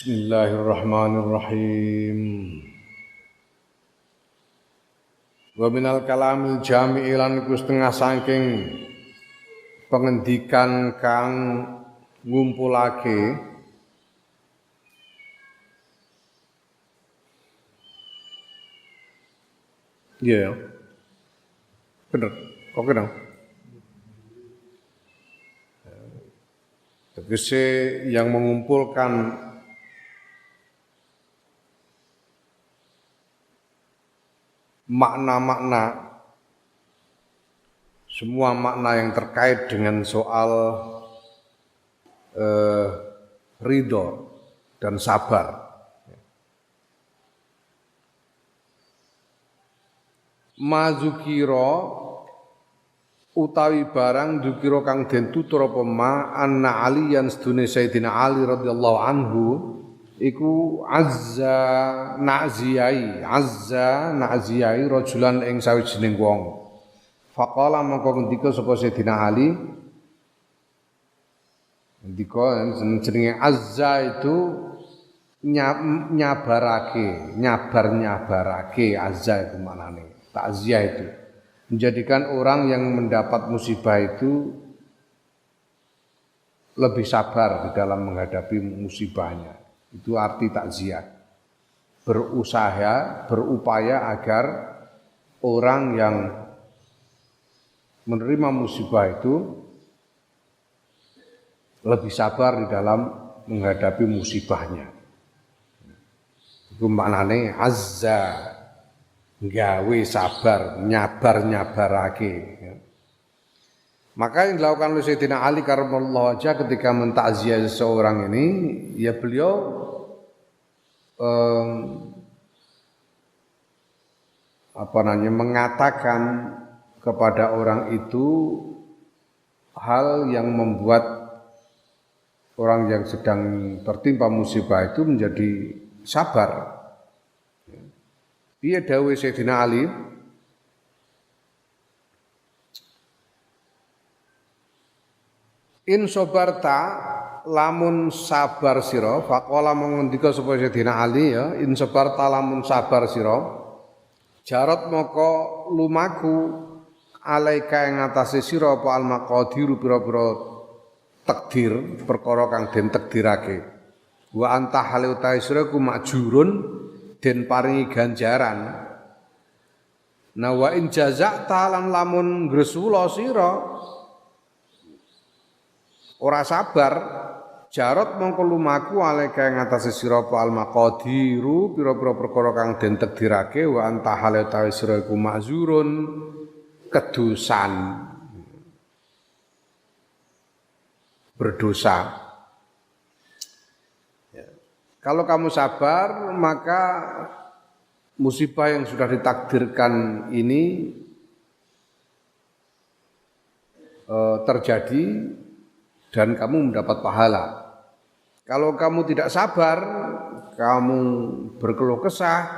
Bismillahirrahmanirrahim. Wa minal kalamil jami'i lan iku setengah saking pengendikan kang ngumpulake iya bener kok kena tegese yang mengumpulkan makna-makna, semua makna yang terkait dengan soal ridho dan sabar. Mazukiro utawi barang dzukira kang den tutur apa ma anna aliyan sedune Sayyidina Ali radhiyallahu anhu iku azza na'ziyai rajulan ing sawijining wong. Faqala mongko ngendika sapa Sayyidina Ali, ngendika jenenge azza itu nyabarake azza itu maknane. Takziah itu menjadikan orang yang mendapat musibah itu lebih sabar di dalam menghadapi musibahnya. Itu arti takziah. Berupaya agar orang yang menerima musibah itu lebih sabar di dalam menghadapi musibahnya. Itu maknane azza, gawe sabar, nyabarake. Maka yang dilakukan oleh Sayyidina Ali karramallahu wajhah ketika mentakziah seseorang ini, ya beliau mengatakan kepada orang itu hal yang membuat orang yang sedang tertimpa musibah itu menjadi sabar. Dia dawuh Sayyidina Ali, in sobarta lamun sabar sira, faqala mengendika sapa Sayyidina Ali ya, in sobarta lamun sabar sira, jarat moko lumaku alaika ing atase sira apa al maqadiru pira-pira takdir perkara kang den takdirake. Wa anta hale utahe sira ku majurun den paringi ganjaran. Nah wa in jaza'ta lan lamun gresula sira ora sabar, jarot mongko lumaku alaika ing atase sira apa al maqadiru pira-pira perkara kang den takdirake wa anta hale utahe sira iku mazurun kedusan berdosa. Kalau kamu sabar, maka musibah yang sudah ditakdirkan ini terjadi dan kamu mendapat pahala. Kalau kamu tidak sabar, kamu berkeluh kesah,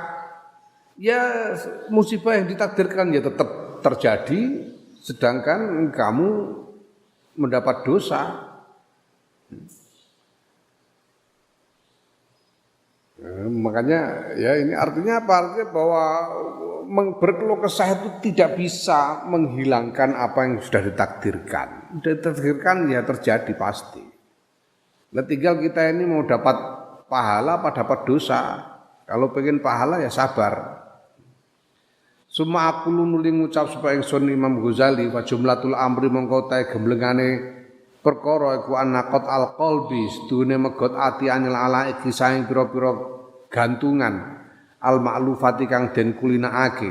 ya musibah yang ditakdirkan ya tetap terjadi, sedangkan kamu mendapat dosa. Makanya ya ini artinya apa? Artinya bahwa berkeluh kesah itu tidak bisa menghilangkan apa yang sudah ditakdirkan. Sudah ditakdirkan ya terjadi pasti. Nah tinggal kita ini mau dapat pahala apa dapat dosa. Kalau pengen pahala ya sabar. Suma aku nuli ngucap supaya ingsun Imam Ghazali wa jumlatul amri mongko tae gemblengane perkara iku anaqat alqalbi sedune megot ati anil alaiki saing pira-pira gantungan al ma'lufati kang den kulinakake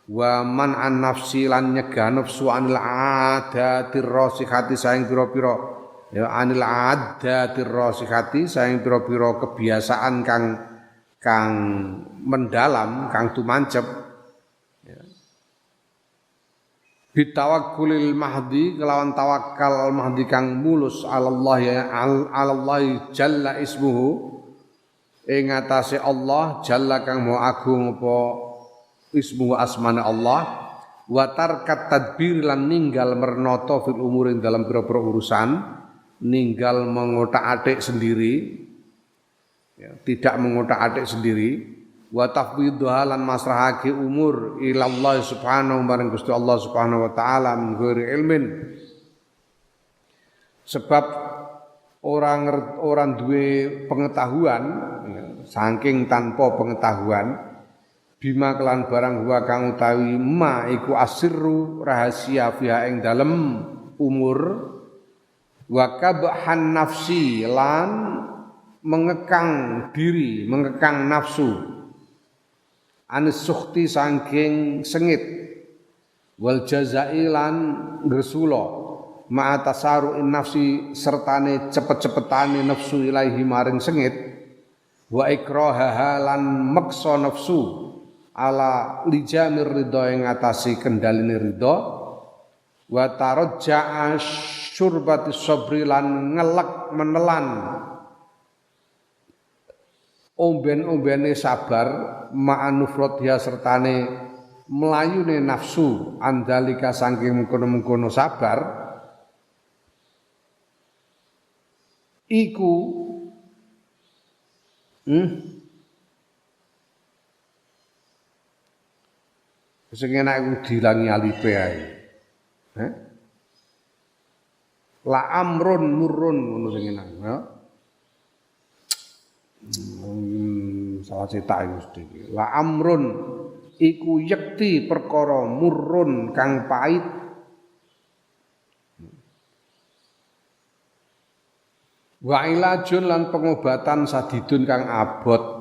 wa man an nafsi lan nyegah nafsu anil adatir rasikhati saing pira-pira ya anil adatir rasikhati saing pira-pira kebiasaan kang mendalam kang tumancep ya. Bitawakkulil mahdi kelawan tawakal al mahdi kang mulus Allah ya Allah jalla ismuhu ing atase Allah jalla kang maha agung apa ismu asmane Allah wa tarkat tadbir lan ninggal mernoto fil umurin dalam pira-pira urusan, ninggal mengotak-atik sendiri ya, tidak mengotak-atik sendiri, wa tafwidha lan masrahake umur ila Allah subhanahu marang Gusti Allah subhanahu wa taala min ghairi ilmin. Sebab orang duwe pengetahuan, ya, saking tanpa pengetahuan, bima kelan barang huwa kang utawi ma iku asirru rahasia fiha ing dalem umur, wa kabhan nafsi lan mengekang diri, mengekang nafsu, anis sukhti saking sengit, wal jazai lan gresula, ma'a tasaru'in nafsi sertane cepet-cepetane nafsu ilaihi maring sengit, wa ikrahaha lan maksa nafsu ala lijamir ridha ing ngatasi kendaline ridha, wa tarajja'a syurbati sabri lan ngelek menelan omben-ombene sabar ma'anufrodya sertane melayune nafsu andalika saking mengkono-mengkono sabar iku sing enak iku dilangi alife ae. La amrun murrun ngono sing enak, ya. Salah cetak iki mesti. La amrun iku yekti perkara murrun kang pait. Wa ilajun lan pengobatan sadidun kang abot.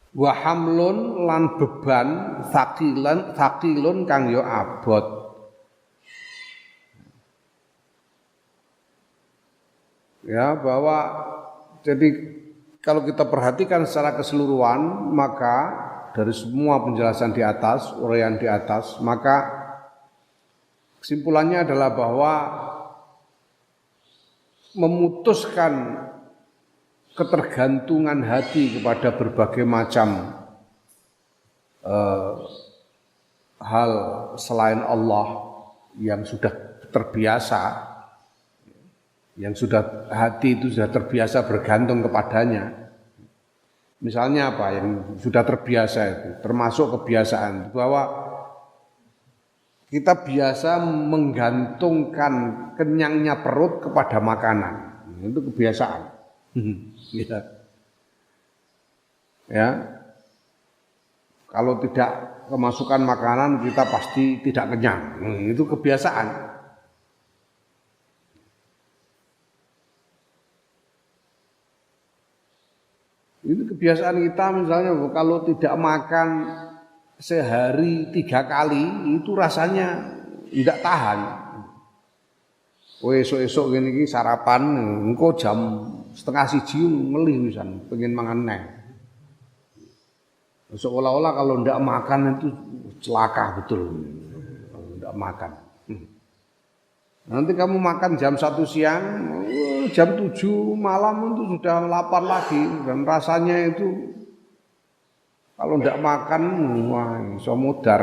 Wa hamlun lan beban thaqilun kang ya abot. Ya, bahwa jadi kalau kita perhatikan secara keseluruhan, maka dari semua penjelasan di atas, uraian di atas, maka kesimpulannya adalah bahwa memutuskan ketergantungan hati kepada berbagai macam hal selain Allah yang sudah terbiasa, yang sudah hati itu sudah terbiasa bergantung kepadanya. Misalnya apa yang sudah terbiasa itu, termasuk kebiasaan bahwa kita biasa menggantungkan kenyangnya perut kepada makanan. Itu kebiasaan. Ya. Kalau tidak kemasukan makanan kita pasti tidak kenyang. Itu kebiasaan. Itu kebiasaan kita misalnya kalau tidak makan sehari 3 kali itu rasanya tidak tahan. Esuk-esuk ngene iki sarapan engko jam 12:30 ngelih pisan pengen mangan neh. Seolah-olah kalau tidak makan itu celaka betul. Kalau tidak makan. Nanti kamu makan jam 1 siang, jam 7 malam itu sudah lapar lagi dan rasanya itu kalau tidak makan wah iso mudar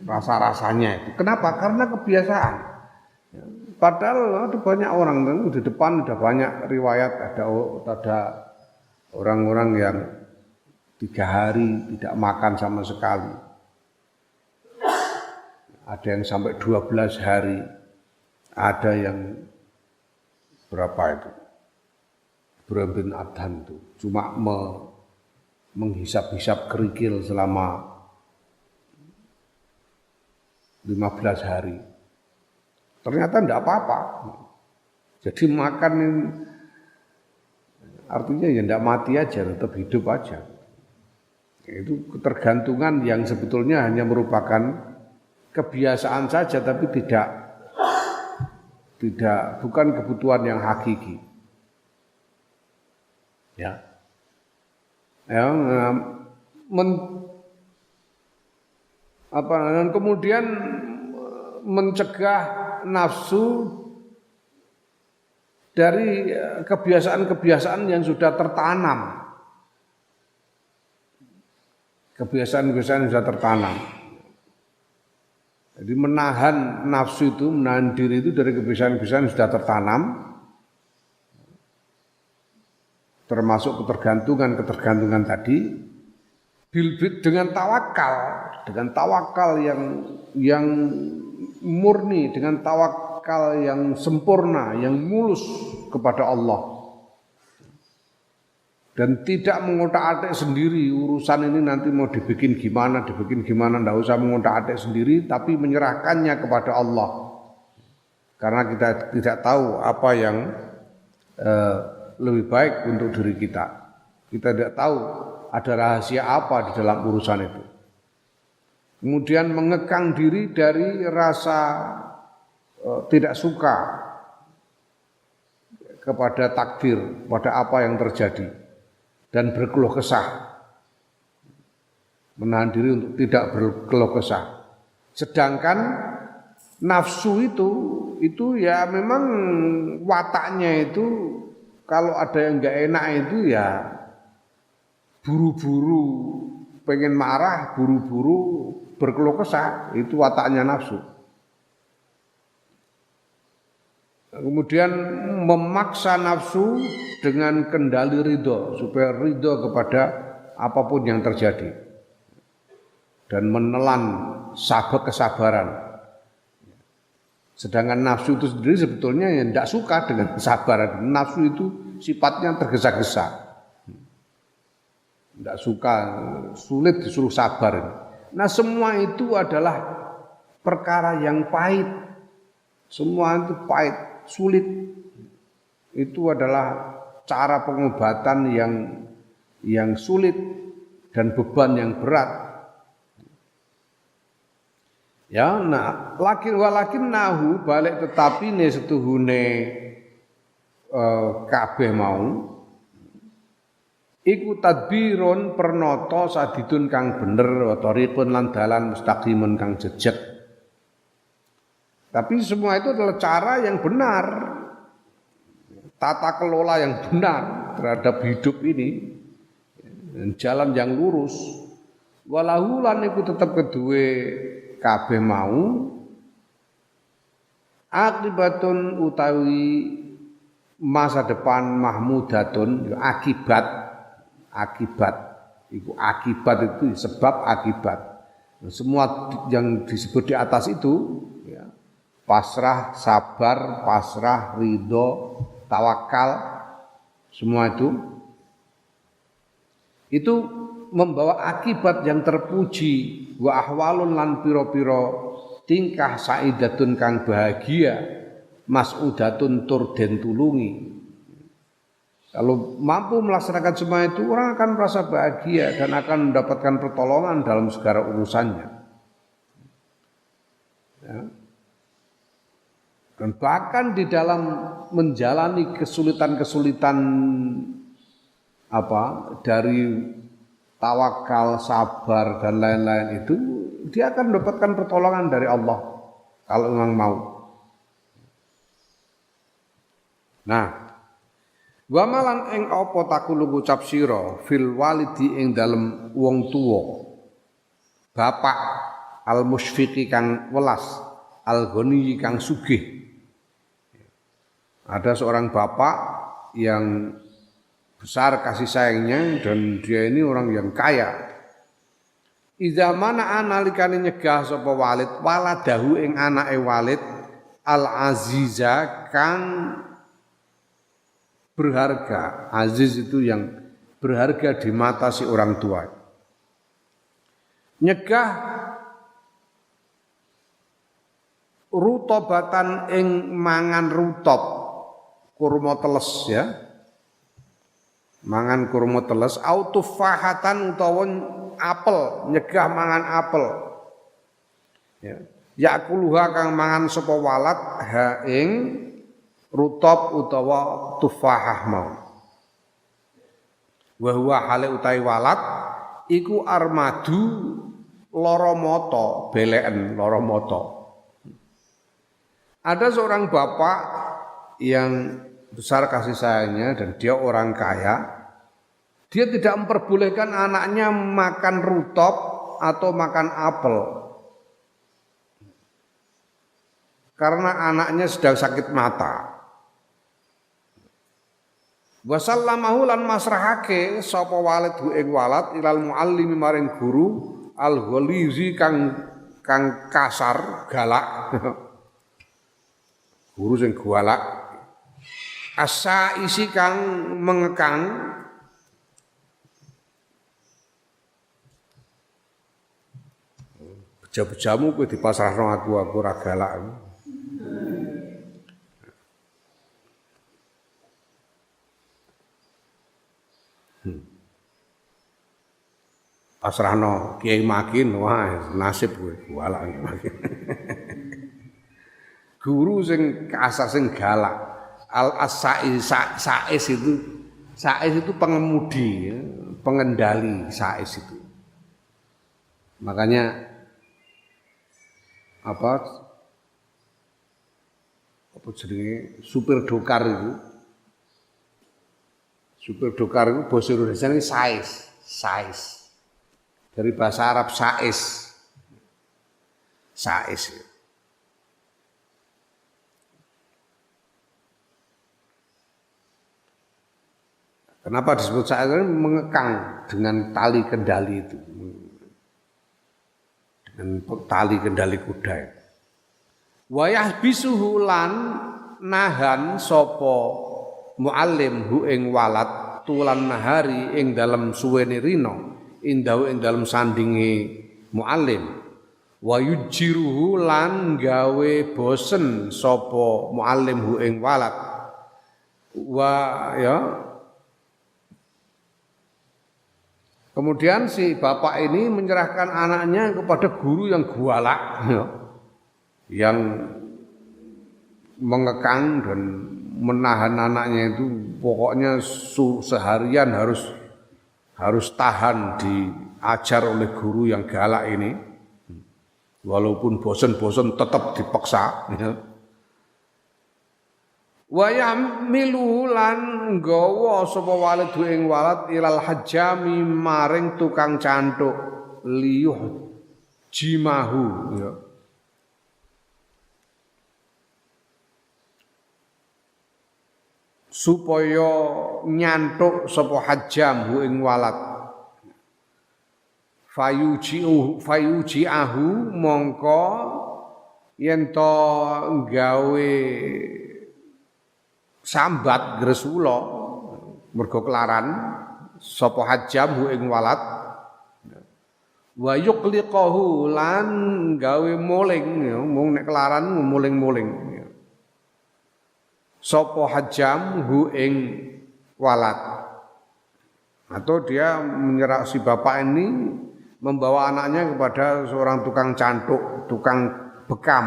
rasa-rasanya itu. Kenapa? Karena kebiasaan. Padahal ada banyak orang di depan ada banyak riwayat ada orang-orang yang 3 hari tidak makan sama sekali. Ada yang sampai 12 hari. Ada yang berapa itu? Berambin adhan itu. Cuma menghisap-hisap kerikil selama 15 hari. Ternyata tidak apa-apa. Jadi makan ini artinya ya tidak mati aja, tetap hidup aja. Itu ketergantungan yang sebetulnya hanya merupakan kebiasaan saja, tapi bukan kebutuhan yang hakiki. Ya. Dan kemudian mencegah nafsu dari kebiasaan-kebiasaan yang sudah tertanam. Kebiasaan-kebiasaan yang sudah tertanam. Jadi menahan nafsu itu, menahan diri itu dari kebiasaan-kebiasaan yang sudah tertanam. termasuk ketergantungan tadi dengan tawakal yang murni, dengan tawakal yang sempurna, yang mulus kepada Allah. Dan tidak mengotak-atik sendiri urusan ini nanti mau dibikin gimana, tidak usah mengotak-atik sendiri, tapi menyerahkannya kepada Allah. Karena kita tidak tahu apa yang lebih baik untuk diri kita. Kita tidak tahu ada rahasia apa di dalam urusan itu. Kemudian mengekang diri dari rasa tidak suka kepada takdir, pada apa yang terjadi. Dan berkeluh kesah, menahan diri untuk tidak berkeluh kesah. Sedangkan nafsu itu ya memang wataknya itu kalau ada yang nggak enak itu ya buru-buru pengen marah, buru-buru berkeluh kesah, itu wataknya nafsu. Kemudian memaksa nafsu dengan kendali ridho, supaya ridho kepada apapun yang terjadi. Dan menelan kesabaran. Sedangkan nafsu itu sendiri sebetulnya yang tidak suka dengan kesabaran. Nafsu itu sifatnya tergesa-gesa. Tidak suka, sulit disuruh sabar. Nah semua itu adalah perkara yang pahit. Semua itu pahit, sulit. Itu adalah cara pengobatan yang sulit dan beban yang berat. Ya, nah, walakin nahu balik tetapi ne setuhune kabeh mau iku tadbirun pernata sadidun kang bener watoripun lan dalan mustaqimun kang jejeg. Tapi semua itu adalah cara yang benar, tata kelola yang benar terhadap hidup ini, jalan yang lurus. Walahu lan iku tetep kedue kabeh mau akibatun utawi masa depan mahmudatun akibat itu sebab akibat. Semua yang disebut di atas itu ya, pasrah, sabar, pasrah, ridho, tawakal, semua itu membawa akibat yang terpuji. Wa ahwalun lan piro-piro tingkah saidatun kang bahagia, mas'udatun tur den tulungi. Kalau mampu melaksanakan semua itu, orang akan merasa bahagia dan akan mendapatkan pertolongan dalam segala urusannya. Ya. Dan bahkan di dalam menjalani kesulitan-kesulitan dari tawakal, sabar dan lain-lain itu, dia akan mendapatkan pertolongan dari Allah kalau memang mau. Nah, wa malan ing apa takulu ngucap sira fil walidi ing dalem wong tuwa, bapak al musyfiqi kang welas, al ghani kang sugih. Ada seorang bapak yang besar kasih sayangnya dan dia ini orang yang kaya. Idza mana analikane nyegah sapa walid waladahu ing anake walid al aziza kang berharga. Aziz itu yang berharga di mata si orang tua. Nyegah rutobatan ing mangan rutob kurma teles ya. Mangan kurma teles autofahatan utawa apel, nyegah mangan apel. Ya. Yakuluha kang mangan sapa walad ha ing rutab utawa tufahah mau. Wa huwa hale utawi walad iku armadu lara mata, beleken lara mata. Ada seorang bapak yang besar kasih sayangnya dan dia orang kaya. Dia tidak memperbolehkan anaknya makan rutop atau makan apel. Karena anaknya sedang sakit mata. Wa sallamahu lan masrahake sapa walid hu ing walad ilal muallimi maring guru al-ghalizi kang kasar galak. Guru sing galak. Asa isi kang mengekang beja-bejamu kowe dipasrahno aku ora galak. Pasrahno Kiai Makin, wah nasib kowe galak makin. Guru sing kasar sing galak. Sais itu pengemudi, ya, pengendali sais itu. Makanya apa jenenge supir dokar itu. Supir dokar itu bahasa Indonesia ini sais. Dari bahasa Arab sais. Ya. Kenapa disebut sais? Mengekang dengan tali kendali itu. Dengan tali kendali kuda. Wa yahbisuhu lan nahan sapa muallim hu ing walad tulan nahari ing dalem suwene rina indahu ing dalem sandinge muallim. Wa yujiruhu lan gawe bosen sapa muallim hu ing walad. Kemudian si bapak ini menyerahkan anaknya kepada guru yang galak, yang mengekang dan menahan anaknya itu pokoknya seharian harus tahan diajar oleh guru yang galak ini, walaupun bosan-bosan tetap dipaksa. Wa yamilu lan nggawa sapa walid ing walad ilal hajami maring tukang cantuk liyuh jimahu ya. Supaya nyantuk sapa hajam hu ing walad fayuji'ahu mongko yen to gawe sambat gresula mergo kelaran sapa hajam hu ing walad wa yuqliqahu lan gawe muling ya mung nek kelaran muling-muling ya. Sapa hajam hu ing walad atau dia menyerah si bapak ini membawa anaknya kepada seorang tukang cantuk, tukang bekam.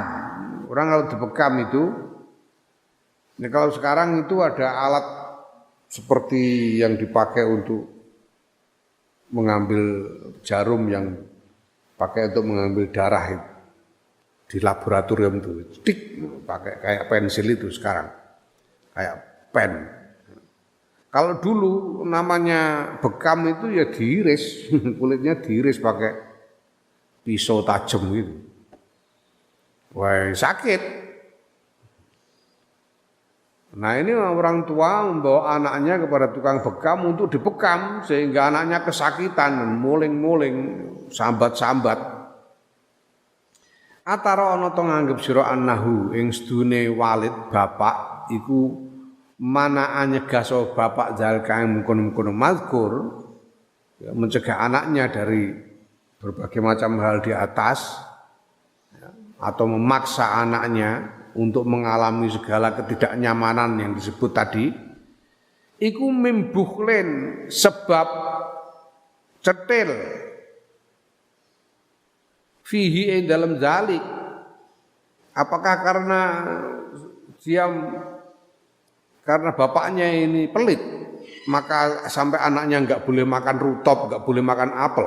Orang kalau dibekam itu ya kalau sekarang itu ada alat seperti yang dipakai untuk mengambil jarum yang pakai untuk mengambil darah itu, di laboratorium itu, tik pakai kayak pensil itu sekarang, kayak pen. Kalau dulu namanya bekam itu ya diiris, kulitnya diiris pakai pisau tajam gitu. Wah sakit. Nah ini orang tua membawa anaknya kepada tukang bekam untuk dibekam sehingga anaknya kesakitan, muling-muling, sambat-sambat. Atara ana to nganggep sira annahu ing sedune walid bapak iku mana nyegah so bapak zal kang mungkon-mungkon mazkur ya, mencegah anaknya dari berbagai macam hal di atas ya, atau memaksa anaknya untuk mengalami segala ketidaknyamanan yang disebut tadi iku mimbuhlen sebab cetil fihi ing dalam zalik apakah karena karena bapaknya ini pelit maka sampai anaknya enggak boleh makan rutop, enggak boleh makan apel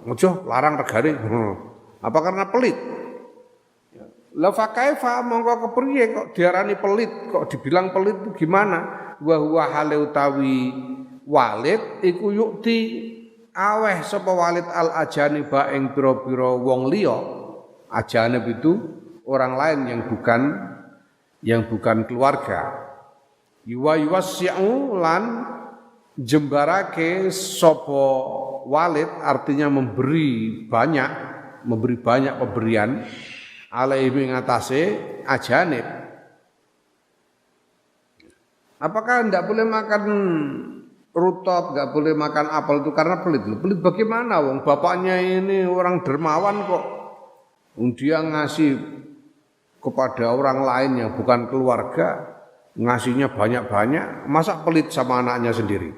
ngojo larang regane apa karena pelit. La fa kaifa mongko kepriye kok diarani pelit kok dibilang pelit itu gimana wa huwa hale utawi walid iku yukti aweh sapa walid al ajaniba ing pira-pira wong liya ajanib itu orang lain yang bukan keluarga yuwa yuwasya'u lan jembarake sapa walid artinya memberi banyak pemberian alaihi ngatasé ajanib. Apakah tidak boleh makan rutop, nggak boleh makan apel itu karena pelit? Pelit bagaimana? Wong bapaknya ini orang dermawan kok. Dia ngasih kepada orang lain yang bukan keluarga, ngasihnya banyak-banyak, masa pelit sama anaknya sendiri?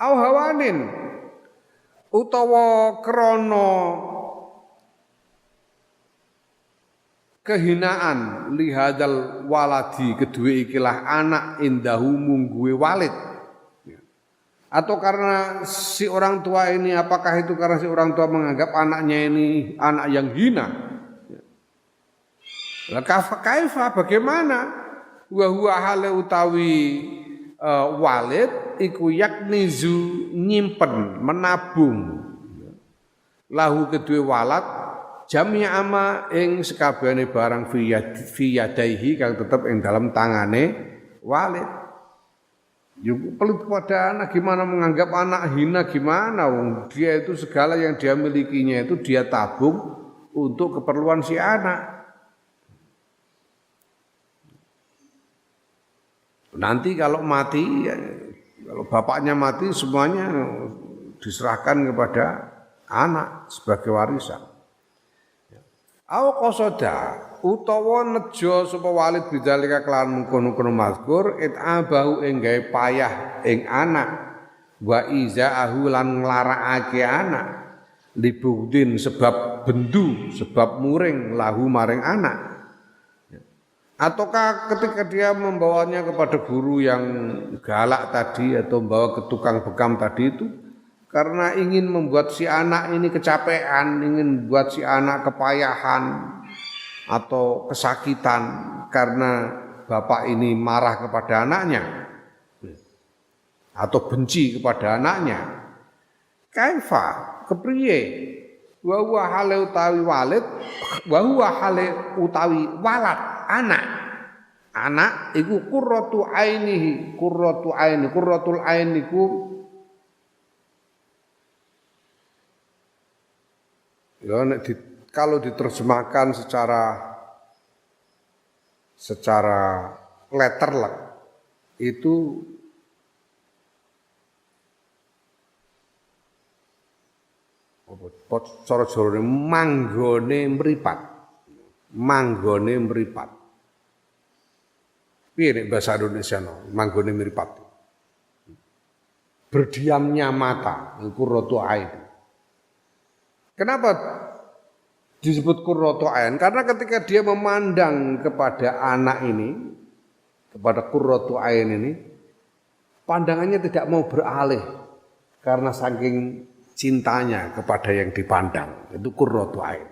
Au hawanin utawa krana kehinaan lihadal waladi kedua ikilah anak indahu mungguwe walid, atau karena si orang tua ini, apakah itu karena si orang tua menganggap anaknya ini anak yang hina? Kaifa bagaimana wa huwa hale utawi walid iku yaknizu nyimpen menabung lahu kedua walad jami ama ing sekabehane barang fi yadaihi kang tetep ing dalam tangane walid. Yuk pelit pada anak, gimana menganggap anak hina, gimana wong dia itu segala yang dia milikinya itu dia tabung untuk keperluan si anak. Nanti kalau mati, kalau bapaknya mati semuanya diserahkan kepada anak sebagai warisan. Au qasada utawa nejo sapa walid bidzalika kelawan mungkon-mungkon mazkur itabahu ing gawe payah ing anak wa izaahu lan nglarakake anak libudin sebab bendu sebab muring lahu maring anak. Ataukah ketika dia membawanya kepada guru yang galak tadi atau membawa ke tukang bekam tadi itu karena ingin membuat si anak ini kecapean, ingin membuat si anak kepayahan atau kesakitan karena bapak ini marah kepada anaknya atau benci kepada anaknya. Kaifa kepriye wa huwa hale utawi walid wa huwa hale utawi walad anak iku qurratu ainihi qurratul ain iku ya kalau diterjemahkan secara letterlek itu cara jarane manggone mripat. Piye nek bahasa Indonesia manggone mripat? Berdiamnya mata, qurratu ain. Kenapa disebut qurratu ain? Karena ketika dia memandang kepada anak ini, kepada qurratu ain ini, pandangannya tidak mau beralih karena saking cintanya kepada yang dipandang. Itu qurratu ain.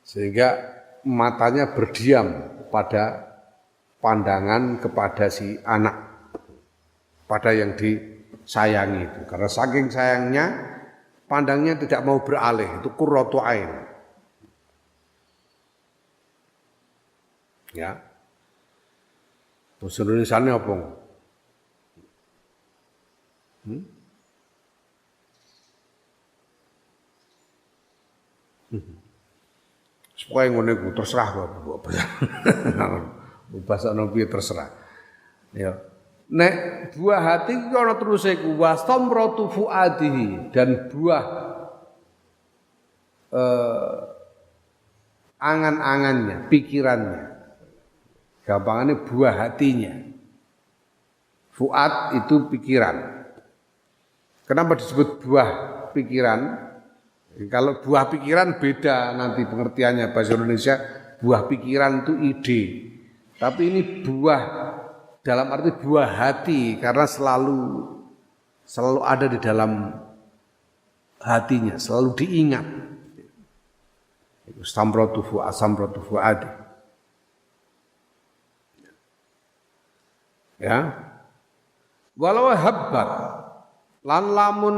Sehingga matanya berdiam pada pandangan kepada si anak, pada yang disayangi itu. Karena saking sayangnya, pandangnya tidak mau beralih. Itu qurratu ain. Ya. Terus Indonesianya apa? Supaya ngono iku terserah kok. Bahasa nabi terserah. Ya. Nek buah hati iki ana teruse iku wastamratu fuadihi dan buah angan-angannya, pikirannya. Gampangannya buah hatinya. Fuad itu pikiran. Kenapa disebut buah pikiran? Kalau buah pikiran beda nanti pengertiannya bahasa Indonesia, buah pikiran itu ide. Tapi ini buah dalam arti buah hati karena selalu ada di dalam hatinya, selalu diingat. Samratu fuad. Ya. Walau habbat lan lamun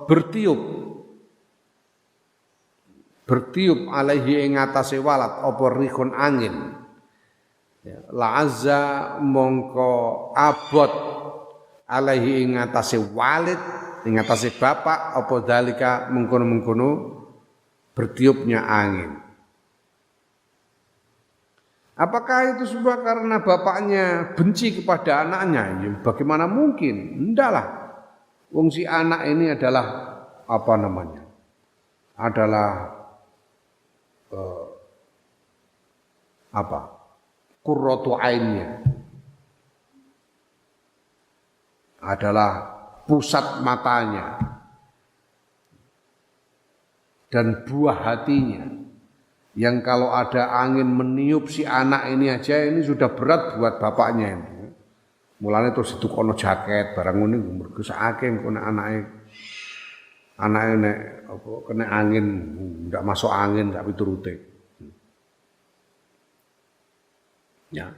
bertiup alaihi ing atase walad apa rihun angin Ya, la'azza mongko abot alaihi ing atase walid, ing atase bapak apa dalika mengkono-mengkono bertiupnya angin. Apakah itu semua karena bapaknya benci kepada anaknya? Ya, bagaimana mungkin? Endaklah. Wong si anak ini adalah apa namanya? Adalah qurratu ainnya. Adalah pusat matanya dan buah hatinya. Yang kalau ada angin meniup si anak ini aja ini sudah berat buat bapaknya ini. Mulane terus ditukono jaket barang ngene mergo sakake engko anake nek apa kena angin ndak masuk angin ndak piturute. Ya.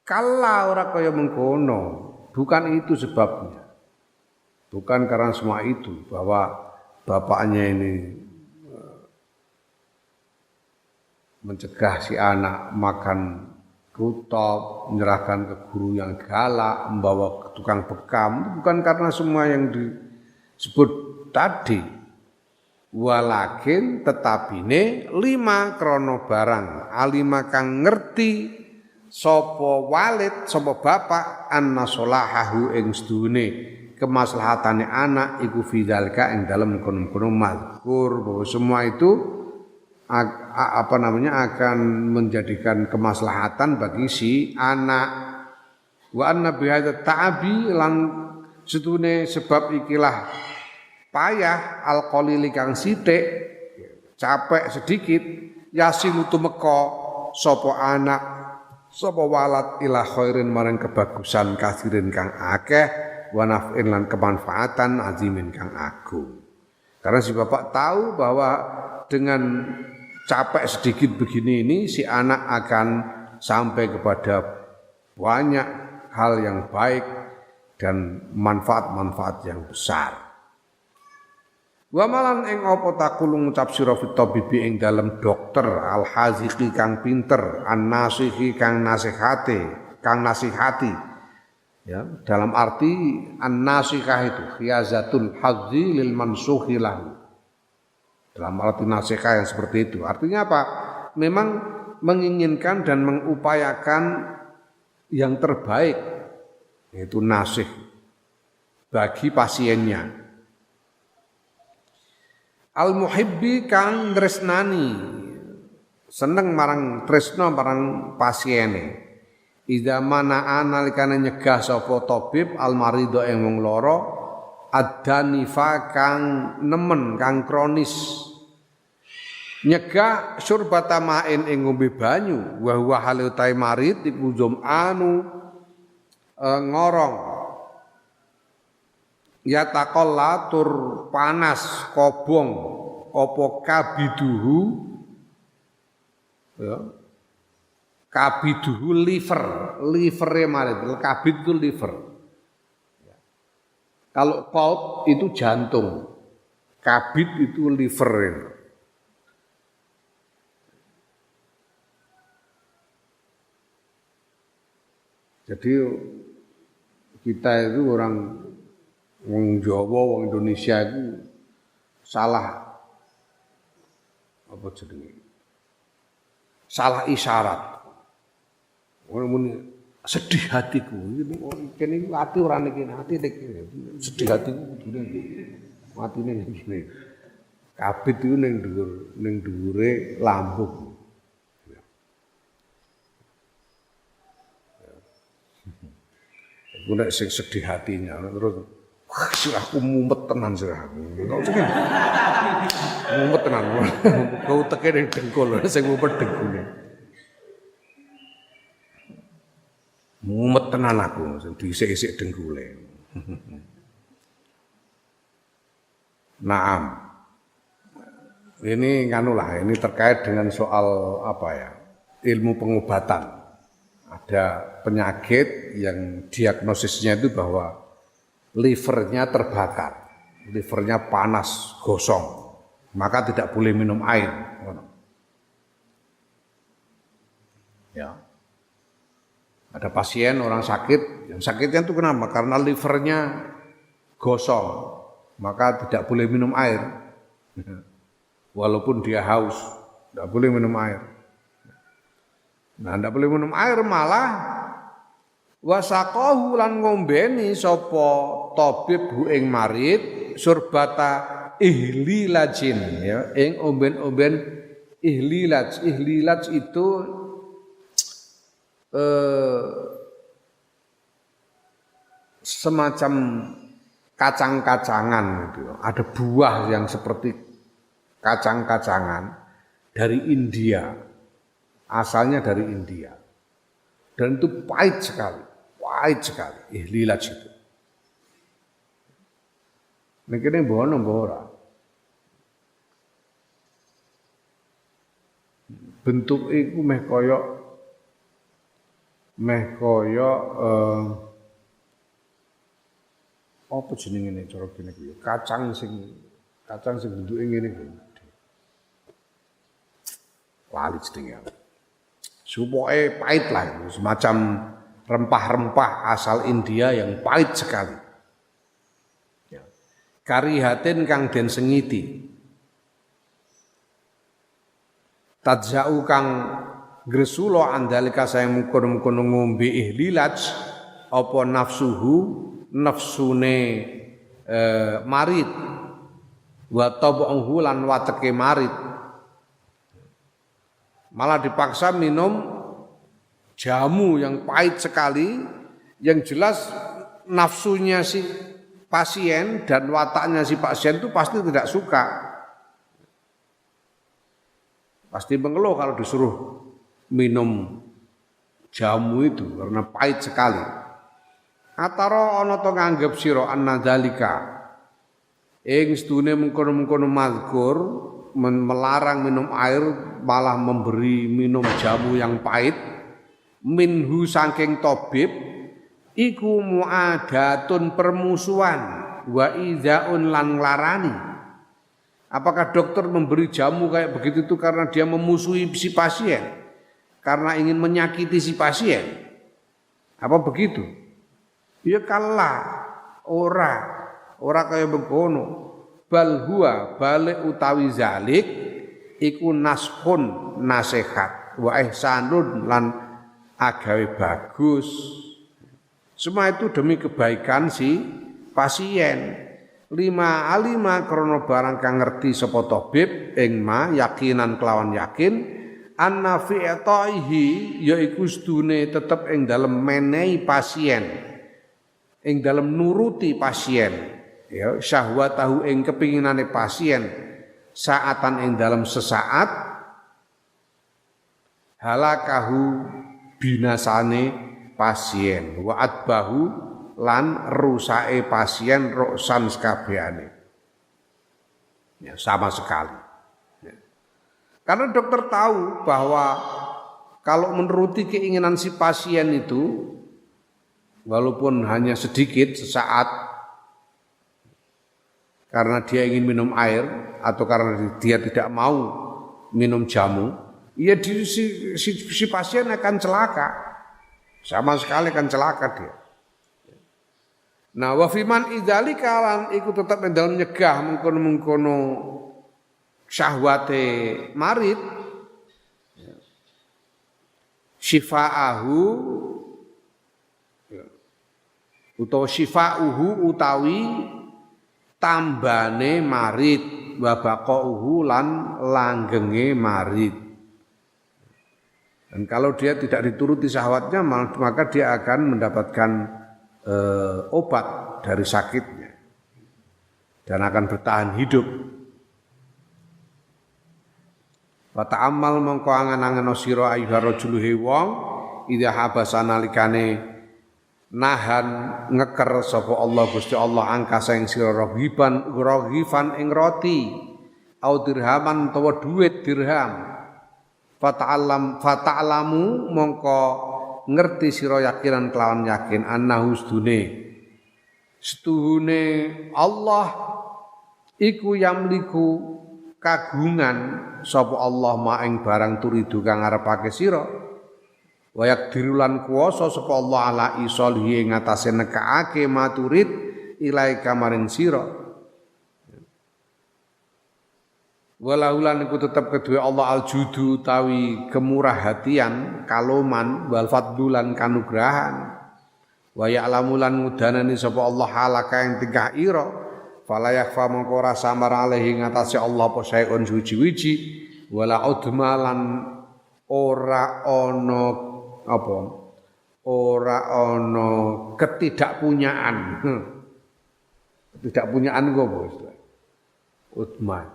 Kala ora kaya mengkono, bukan itu sebabnya. Bukan karena semua itu bahwa bapaknya ini mencegah si anak makan rutop, menyerahkan ke guru yang galak, membawa ke tukang bekam, bukan karena semua yang disebut tadi. Walakin tetapine lima krono barang, alima kang ngerti sapa walid, sapa bapak anna solahahu ing sedune kemaslahatane anak iku fidzalika ing dalem kono-kono mazkur, bahwa semua itu akan menjadikan kemaslahatan bagi si anak. Wa anna bihadza ta'abi lan setune sebab ikilah payah alqalili kang sithik capek sedikit yasin tumeka sapa anak sapa walad ila khairin marang kebagusan kasirin kang akeh wa naf'in lan kemanfaatan azimin kang agung. Karena si bapak tahu bahwa dengan capek sedikit begini ini si anak akan sampai kepada banyak hal yang baik dan manfaat-manfaat yang besar. Wa malan ing apa takulu ngucap sira fit tabibi ing dalem dokter al haziqi kang pinter, an nasihi kang nasihati. Ya, dalam arti an nasihah itu khiyazatul hazzi lil mansuhi lahu. Dalam arti nasihat yang seperti itu. Artinya apa? Memang menginginkan dan mengupayakan yang terbaik, yaitu nasih bagi pasiennya. Al-muhibbi kang tresnani, seneng marang tresno marang pasiene. Idza mana analikane nyegah sapa tabib al-marido ing wong lara ad-danifa kang nemen kang kronis. Nyegah surbata ma'in ing ngombe banyu wa huwa hale utahe marid iku anu ngorong ya taqalla tur panas kobong apa kabiduhu ya kabiduhu livere marid kabid itu liver. Kalau qalb itu jantung, kabid itu liver. Jadi kita itu orang Jawa, orang Indonesia itu salah apa jenenge? Salah isyarat. Orang sedih hatiku, ini hati orang ini hati sedih hatiku mati ini kabit itu neng dhuwure lambung. Aku nek sing sedih hatinya terus sirahku mumet tenan sirahku. Mumet tenan. Kau teke ning dengkul sing mumet dengkule. Mumet tenan aku sing diisik-isik dengkule. Naam. Ini nganulah, ini terkait dengan soal apa ya? Ilmu pengobatan. Ada penyakit yang diagnosisnya itu bahwa livernya terbakar, livernya panas, gosong, maka tidak boleh minum air. Ya. Ada pasien orang sakit, yang sakitnya itu kenapa? Karena livernya gosong, maka tidak boleh minum air. Walaupun dia haus, tidak boleh minum air. Nah, tidak boleh minum air malah wasaqahu lan ngombeni sapa tabib hu ing marid surbata ihlilajin ya, ing omben-omben ihlilaj. Ihlilaj itu semacam kacang-kacangan gitu. Ada buah yang seperti kacang-kacangan dari India. Asalnya dari India. Dan itu pahit sekali. Pahit sekali ihlilaj itu. Mikirnya bono ora. Bentuk iku meh kaya apa jenenge ngene cara kene kuwi kacang sing bentuke ngene kuwi lali jenenge supoke pahit lah semacam rempah-rempah asal India yang pahit sekali ya. Karihatin kang den sengiti tadzau kang gresula andalika sayang mungkon-mungkon ngombe ihlilaj apa nafsune marid wa tabuhu lan wateke marid malah dipaksa minum jamu yang pahit sekali yang jelas nafsunya si pasien dan wataknya si pasien itu pasti tidak suka pasti mengeluh kalau disuruh minum jamu itu karena pahit sekali. Ataro ana to nganggep sira annadzalika ing sedune mengkono-mengkono mazkur melarang minum air malah memberi minum jamu yang pahit minhu saking tabib iku muadatun permusuhan wa idzaun lan nglarani. Apakah dokter memberi jamu kayak begitu itu karena dia memusuhi si pasien? Karena ingin menyakiti si pasien. Apa begitu? Ya kalah ora kaya begono. Bal huwa balik utawi zalik iku nashun nasihat wa ihsanun lan agawe bagus. Semua itu demi kebaikan si pasien. Lima alima krana barang kang ngerti sapa tabib ing ma yakinan kelawan yakin anna fi ataihi yaiku sedune tetep ing dalem menehi pasien ing dalem nuruti pasien ya syahwatahu ing kepinginane pasien saatan ing dalem sesaat halakahu binasane pasien wa atbahu lan rusake pasien ruksan sekabehane ya sama sekali. Karena dokter tahu bahwa kalau menuruti keinginan si pasien itu, walaupun hanya sedikit, sesaat, karena dia ingin minum air, atau karena dia tidak mau minum jamu, ya si pasien akan celaka. Sama sekali akan celaka dia. Nah, wafiman idzalika lan iku tetap dalam nyegah mengkono-mengkono syahwate marid syifaahu utawa syifauhu utawi tambane marid wa baqauhu lan langgenge marid. Dan kalau dia tidak dituruti syahwatnya maka dia akan mendapatkan obat dari sakitnya dan akan bertahan hidup. Wa ta'ammal mongko angen-angen sira ayyuhar rajulu wong idza habasa nalikane nahan ngeker sapa Allah Gusti Allah angka saing sira roghifan ing roti au dirhaman utawa duit dirham fata'lamu mongko ngerti sira yakinan kelawan yakin annahu setuhune Allah iku yamliku kagungan sapa Allah maing barang turidu kang ngarepake sira Wa yaqdirulan kuwasa sapa Allah ala isolihi ing atase nekake maturid ilaika maring sira. Walaulan iku tetep kedue Allah aljudu tawi kemurah hatian, kaloman wal fadlulan kanugrahan. Wa ya'lamulan ngudanani sapa Allah halaka ing tingkah ira, fala yakfa mongko ora samar alaihi ngatasi Allah apa saeun suci-wiji, wala udmalan ora ana apa? Ora ana ketidakpunyaan. Ketidakpunyaan kok bos. Udman.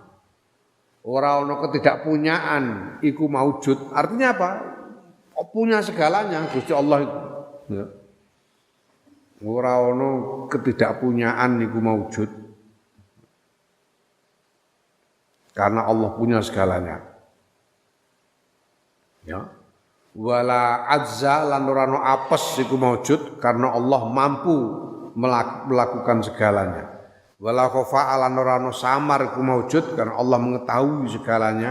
Ora ana ketidakpunyaan iku maujud. Artinya apa? Punya segalanya Gusti Allah itu. Ya. Ora ana ketidakpunyaan iku maujud. Karena Allah punya segalanya. Ya. Wala azza lan ora ana apes iku maujud karena Allah mampu melakukan segalanya. Wala khofa lan ora ana samar iku maujud karena Allah mengetahui segalanya.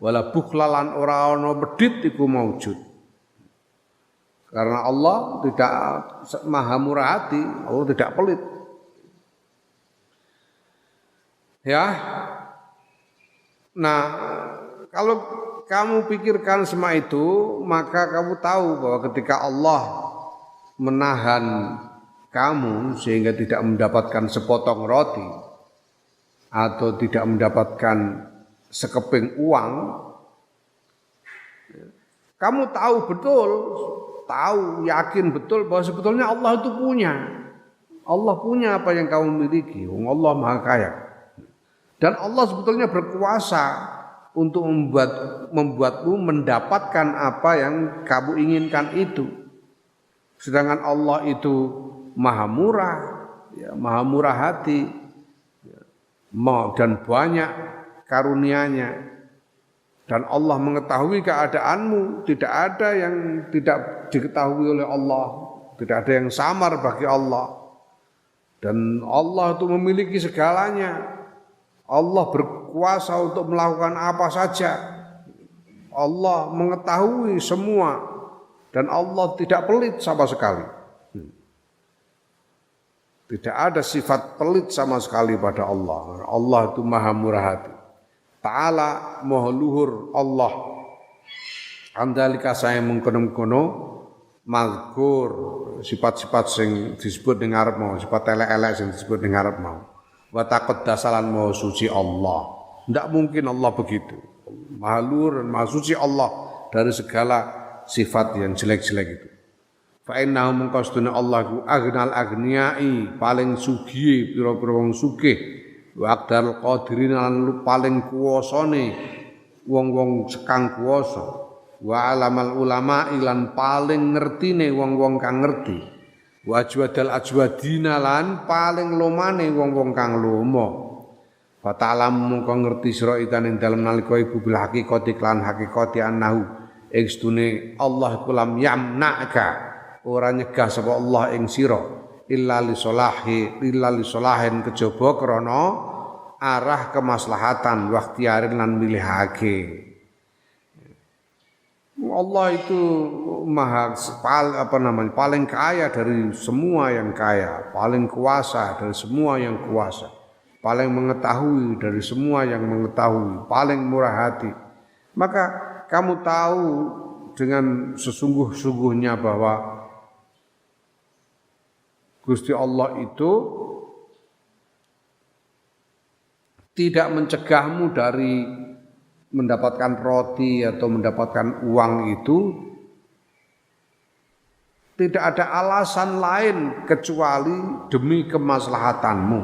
Wala bukhla lan ora ana bedit iku maujud. Karena Allah tidak maha murah hati, Allah tidak pelit. Ya. Nah, kalau kamu pikirkan semua itu, maka kamu tahu bahwa ketika Allah menahan kamu sehingga tidak mendapatkan sepotong roti atau tidak mendapatkan sekeping uang, kamu tahu betul, yakin betul bahwa sebetulnya Allah itu punya. Allah punya apa yang kamu miliki, Allah Maha Kaya. Dan Allah sebetulnya berkuasa untuk membuatmu mendapatkan apa yang kamu inginkan itu. Sedangkan Allah itu maha murah, ya, maha murah hati, ya, dan banyak karunia-Nya. Dan Allah mengetahui keadaanmu, tidak ada yang tidak diketahui oleh Allah, tidak ada yang samar bagi Allah. Dan Allah itu memiliki segalanya. Allah berkuasa untuk melakukan apa saja. Allah mengetahui semua dan Allah tidak pelit sama sekali. Tidak ada sifat pelit sama sekali pada Allah. Allah itu maha murah hati. Ta'ala maha luhur Allah. Andalika saya mengkono-kono mazkur sifat-sifat sing disebut ning ngarep mau, sifat elek-elek sing disebut ning ngarep mau. Wa taqaddasalan maha suci Allah. Tidak mungkin Allah begitu. Maha luhur dan maha suci Allah dari segala sifat yang jelek-jelek itu. Fa innahu mengkostuna Allah ku aghnal aghniyai, paling sugih pira-pira wong sugih, wa aqdal qadirin lan paling kuwasane wong-wong sekang kuwasa, wa alamal ulama lan paling ngertine wong-wong kang ngerti, wa ajwadal ajwadina lan paling lomane wong-wong kang lomo. Fa ta'lam mongko ngerti sira ikan ing dalem nalika ibu bil hakikati lan hakikati annahu ing stune Allah iku lam yamna'ka, ora nyegah sapa Allah ing sira illa li solahin kejaba krana arah kemaslahatan wa ikhtiarin lan milihake. Allah itu paling kaya dari semua yang kaya, paling kuasa dari semua yang kuasa, paling mengetahui dari semua yang mengetahui, paling murah hati. Maka kamu tahu dengan sesungguh-sungguhnya bahwa Gusti Allah itu tidak mencegahmu dari mendapatkan roti atau mendapatkan uang itu. Tidak ada alasan lain kecuali demi kemaslahatanmu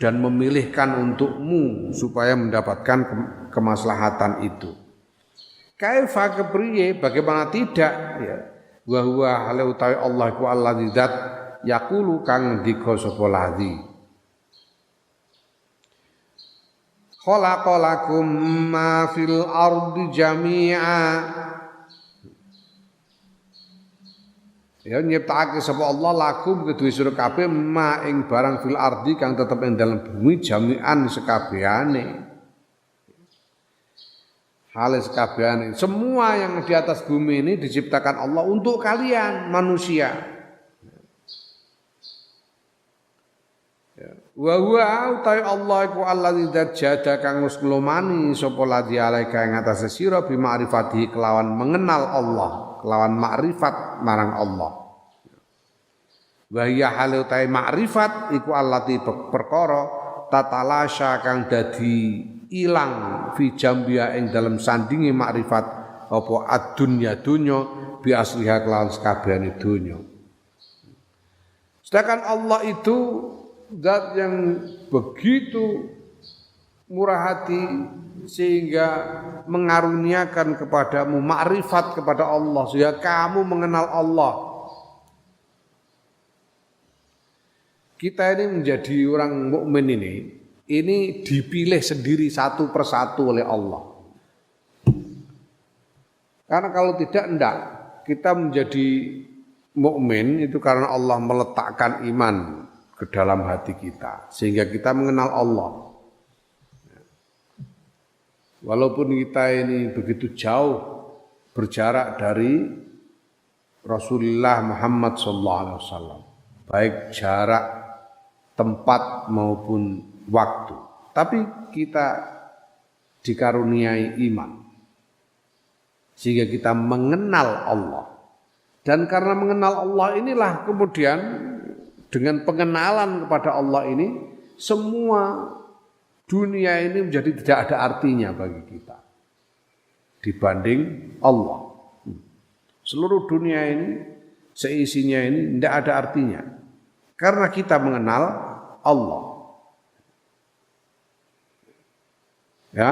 dan memilihkan untukmu supaya mendapatkan kemaslahatan itu. Kaifa kepriye, bagaimana tidak, ya. Wa huwa hale utawi Allah ku allazi zat yaqulu kang ndika sapa ladzi khalaqalakum ma fil ardi jami'a, ya nyiptakake sapa Allah lakum kedue sira kabeh ma ing barang fil ardi kang tetep ing dalem bumi jami'an sekabehane. Halis kabehane. Semua yang di atas bumi ini diciptakan Allah untuk kalian manusia. Wa huwa utai Allah iku allazi jada kang wis nglumani sapa ladzi alaika ing atase sira bi ma'rifatihi kelawan mengenal Allah, kelawan makrifat marang Allah. Wa hiya hal utai makrifat iku allati perkara tatalasya kang dadi ilang fi jambia ing dalem sandinge makrifat apa ad-dunya dunya bi asliha kelawan sakabehane dunya. Sedangkan Allah itu zat yang begitu murah hati sehingga mengaruniakan kepadamu makrifat kepada Allah sehingga kamu mengenal Allah. Kita ini menjadi orang mukmin ini dipilih sendiri satu persatu oleh Allah. Karena kalau tidak enggak, kita menjadi mukmin itu karena Allah meletakkan iman ke dalam hati kita sehingga kita mengenal Allah. Walaupun kita ini begitu jauh berjarak dari Rasulullah Muhammad SAW, baik jarak tempat maupun waktu, tapi kita dikaruniai iman sehingga kita mengenal Allah. Dan karena mengenal Allah inilah kemudian dengan pengenalan kepada Allah ini, semua dunia ini menjadi tidak ada artinya bagi kita dibanding Allah. Seluruh dunia ini, seisinya ini tidak ada artinya karena kita mengenal Allah. Ya.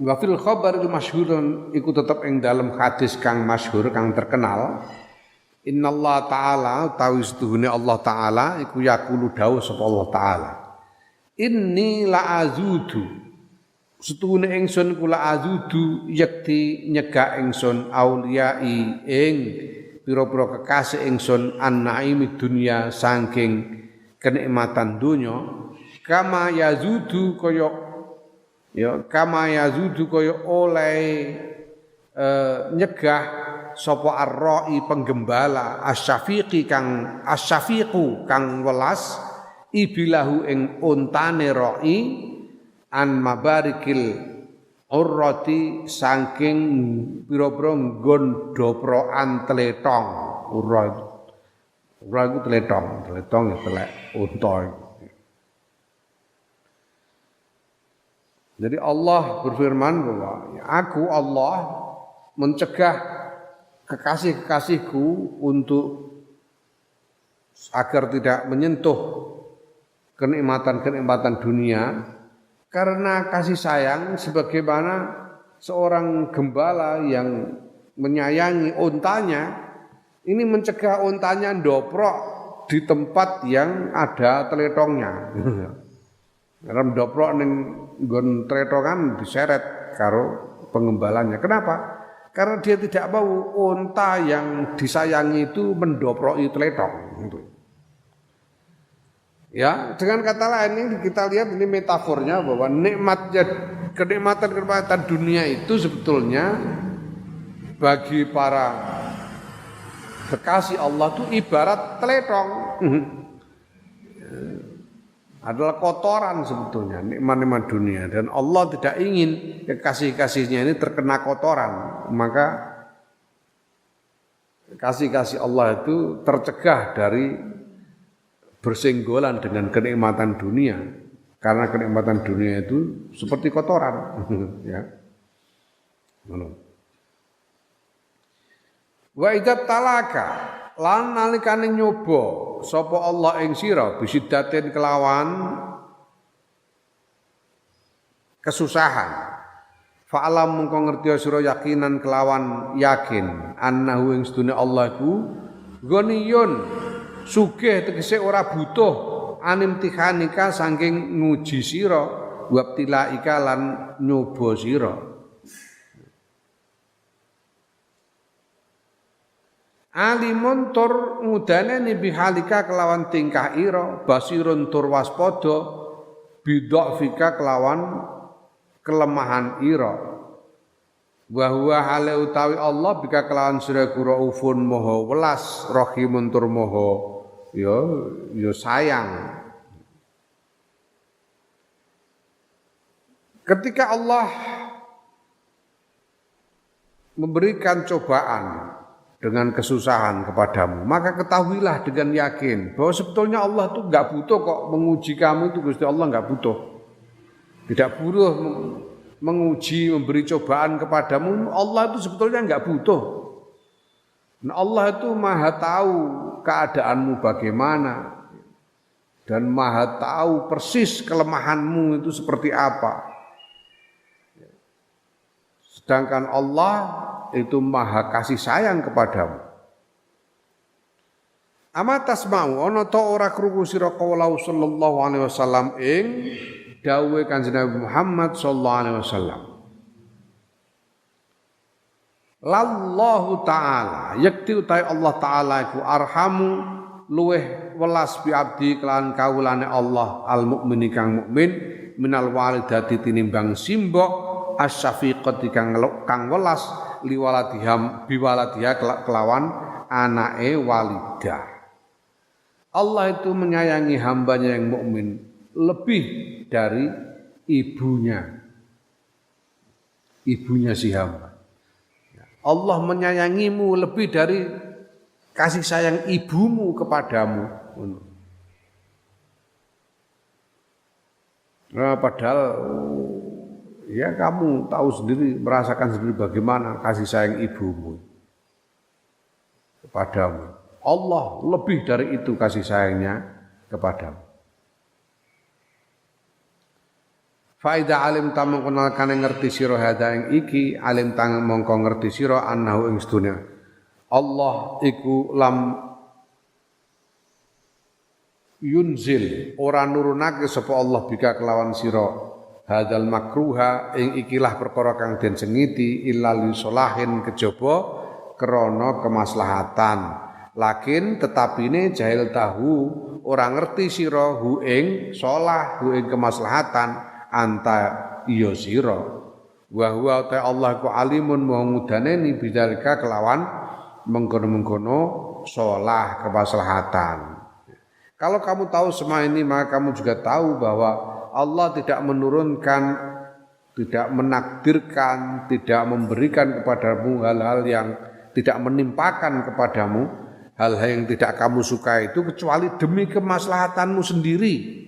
Wa fil khabaril masyhurun iku tetep ing dalam hadis kang masyhur kang terkenal. Innallaha ta'ala utawi setuhune Allah ta'ala iku yaqulu dawuh sapa Allah ta'ala. Inni la'azudu setuhune ingsun kula azudu yakti nyegak ingsun auliyai ing pira-pira kekasih ingsun an-naimi dunya saking kenikmatan dunya kama yazudu kaya oleh nyegah sapa ar-ra'i penggembala asyafiqi kang asyafiqu kang welas ibilahu ing untane ra'i an mabarikil urrati saking pira-pira nggon doprokan tletong urra iku tletong ya telek unta. Jadi Allah berfirman bahwa aku Allah mencegah kekasih-kekasihku untuk agar tidak menyentuh kenikmatan-kenikmatan dunia karena kasih sayang sebagaimana seorang gembala yang menyayangi untanya ini mencegah untanya ndoprok di tempat yang ada teletongnya. Karena ndoprok ning nggon tletongan diseret karo pengembalanya. Kenapa? Karena dia tidak mau unta yang disayangi itu mendoproki teletong. Ya, dengan kata lain ini kita lihat ini metafornya bahwa kenikmatan dunia itu sebetulnya bagi para kekasih Allah itu ibarat teletong. Adalah kotoran sebetulnya nikmat-nikmat dunia dan Allah tidak ingin kekasih-kasihnya ini terkena kotoran, maka kasih-kasih Allah itu tercegah dari bersenggolan dengan kenikmatan dunia karena kenikmatan dunia itu seperti kotoran. Ya. Wa idza talaka lan nalikane nyoba sapa Allah ing sira bisidaten kelawan kesusahan fa'alam mengko ngerti sira yakinan kelawan yakin annahu ing sedune Allah iku ghaniyun sugih tegese ora butuh animtihanika saking nguji sira wabtilaika lan nyoba sira. Alimun tur ngudaneni bihalika kelawan tingkah ira basirun tur waspada bidhafika kelawan kelemahan ira. Wa huwa hale utawi Allah bika kelawan sira raufun maha welas rahimun tur maha ya sayang. Ketika Allah memberikan cobaan dengan kesusahan kepadamu, maka ketahuilah dengan yakin bahwa sebetulnya Allah itu enggak butuh kok menguji kamu itu. Gusti Allah enggak butuh. Tidak butuh menguji, memberi cobaan kepadamu. Allah itu sebetulnya enggak butuh. Nah, Allah itu Maha tahu keadaanmu bagaimana dan Maha tahu persis kelemahanmu itu seperti apa. Sedangkan Allah itu Maha kasih sayang kepadamu. Amatas mau ana ta ora krungu sira kaulahu sallallahu alaihi wasallam ing dawuhe Kanjeng Nabi Muhammad sallallahu alaihi wasallam. Lallahu taala yakti utai Allah taala iku arhamu luweh welas bi abdi kelan kawulane Allah al mukmini kang mukmin minal walidati tinimbang simbok asyafiqati kang welas liwaladiham biwaladiha kelawan anake walidah. Allah itu menyayangi hambanya yang mukmin lebih dari ibunya si hamba. Allah menyayangimu lebih dari kasih sayang ibumu kepadamu. Nah, padahal ya kamu tahu sendiri, merasakan sendiri bagaimana kasih sayang ibumu kepadamu. Allah lebih dari itu kasih sayangnya kepadamu. Faida alim tamang kenalkan yang ngerti sira hada yang iki alim tang mongko ngerti sira annahu ing sedunya Allah iku lam yunzil ora nurunake sapa Allah bika kelawan sira hadal makruha ing ikilah perkara kang den sengiti illa li solahin kejaba krana kemaslahatan lakin tetapine jahil tahu ora ngerti sira hu ing solah hu ing kemaslahatan anta iya sira wa huwa ta Allah ku alimun mau ngudaneni bidzalika kelawan mengkono-mengkono solah kemaslahatan. Kalau kamu tahu semua ini maka kamu juga tahu bahwa Allah tidak menurunkan, tidak menakdirkan, tidak memberikan kepadamu hal-hal yang tidak menimpakan kepadamu hal-hal yang tidak kamu suka itu kecuali demi kemaslahatanmu sendiri.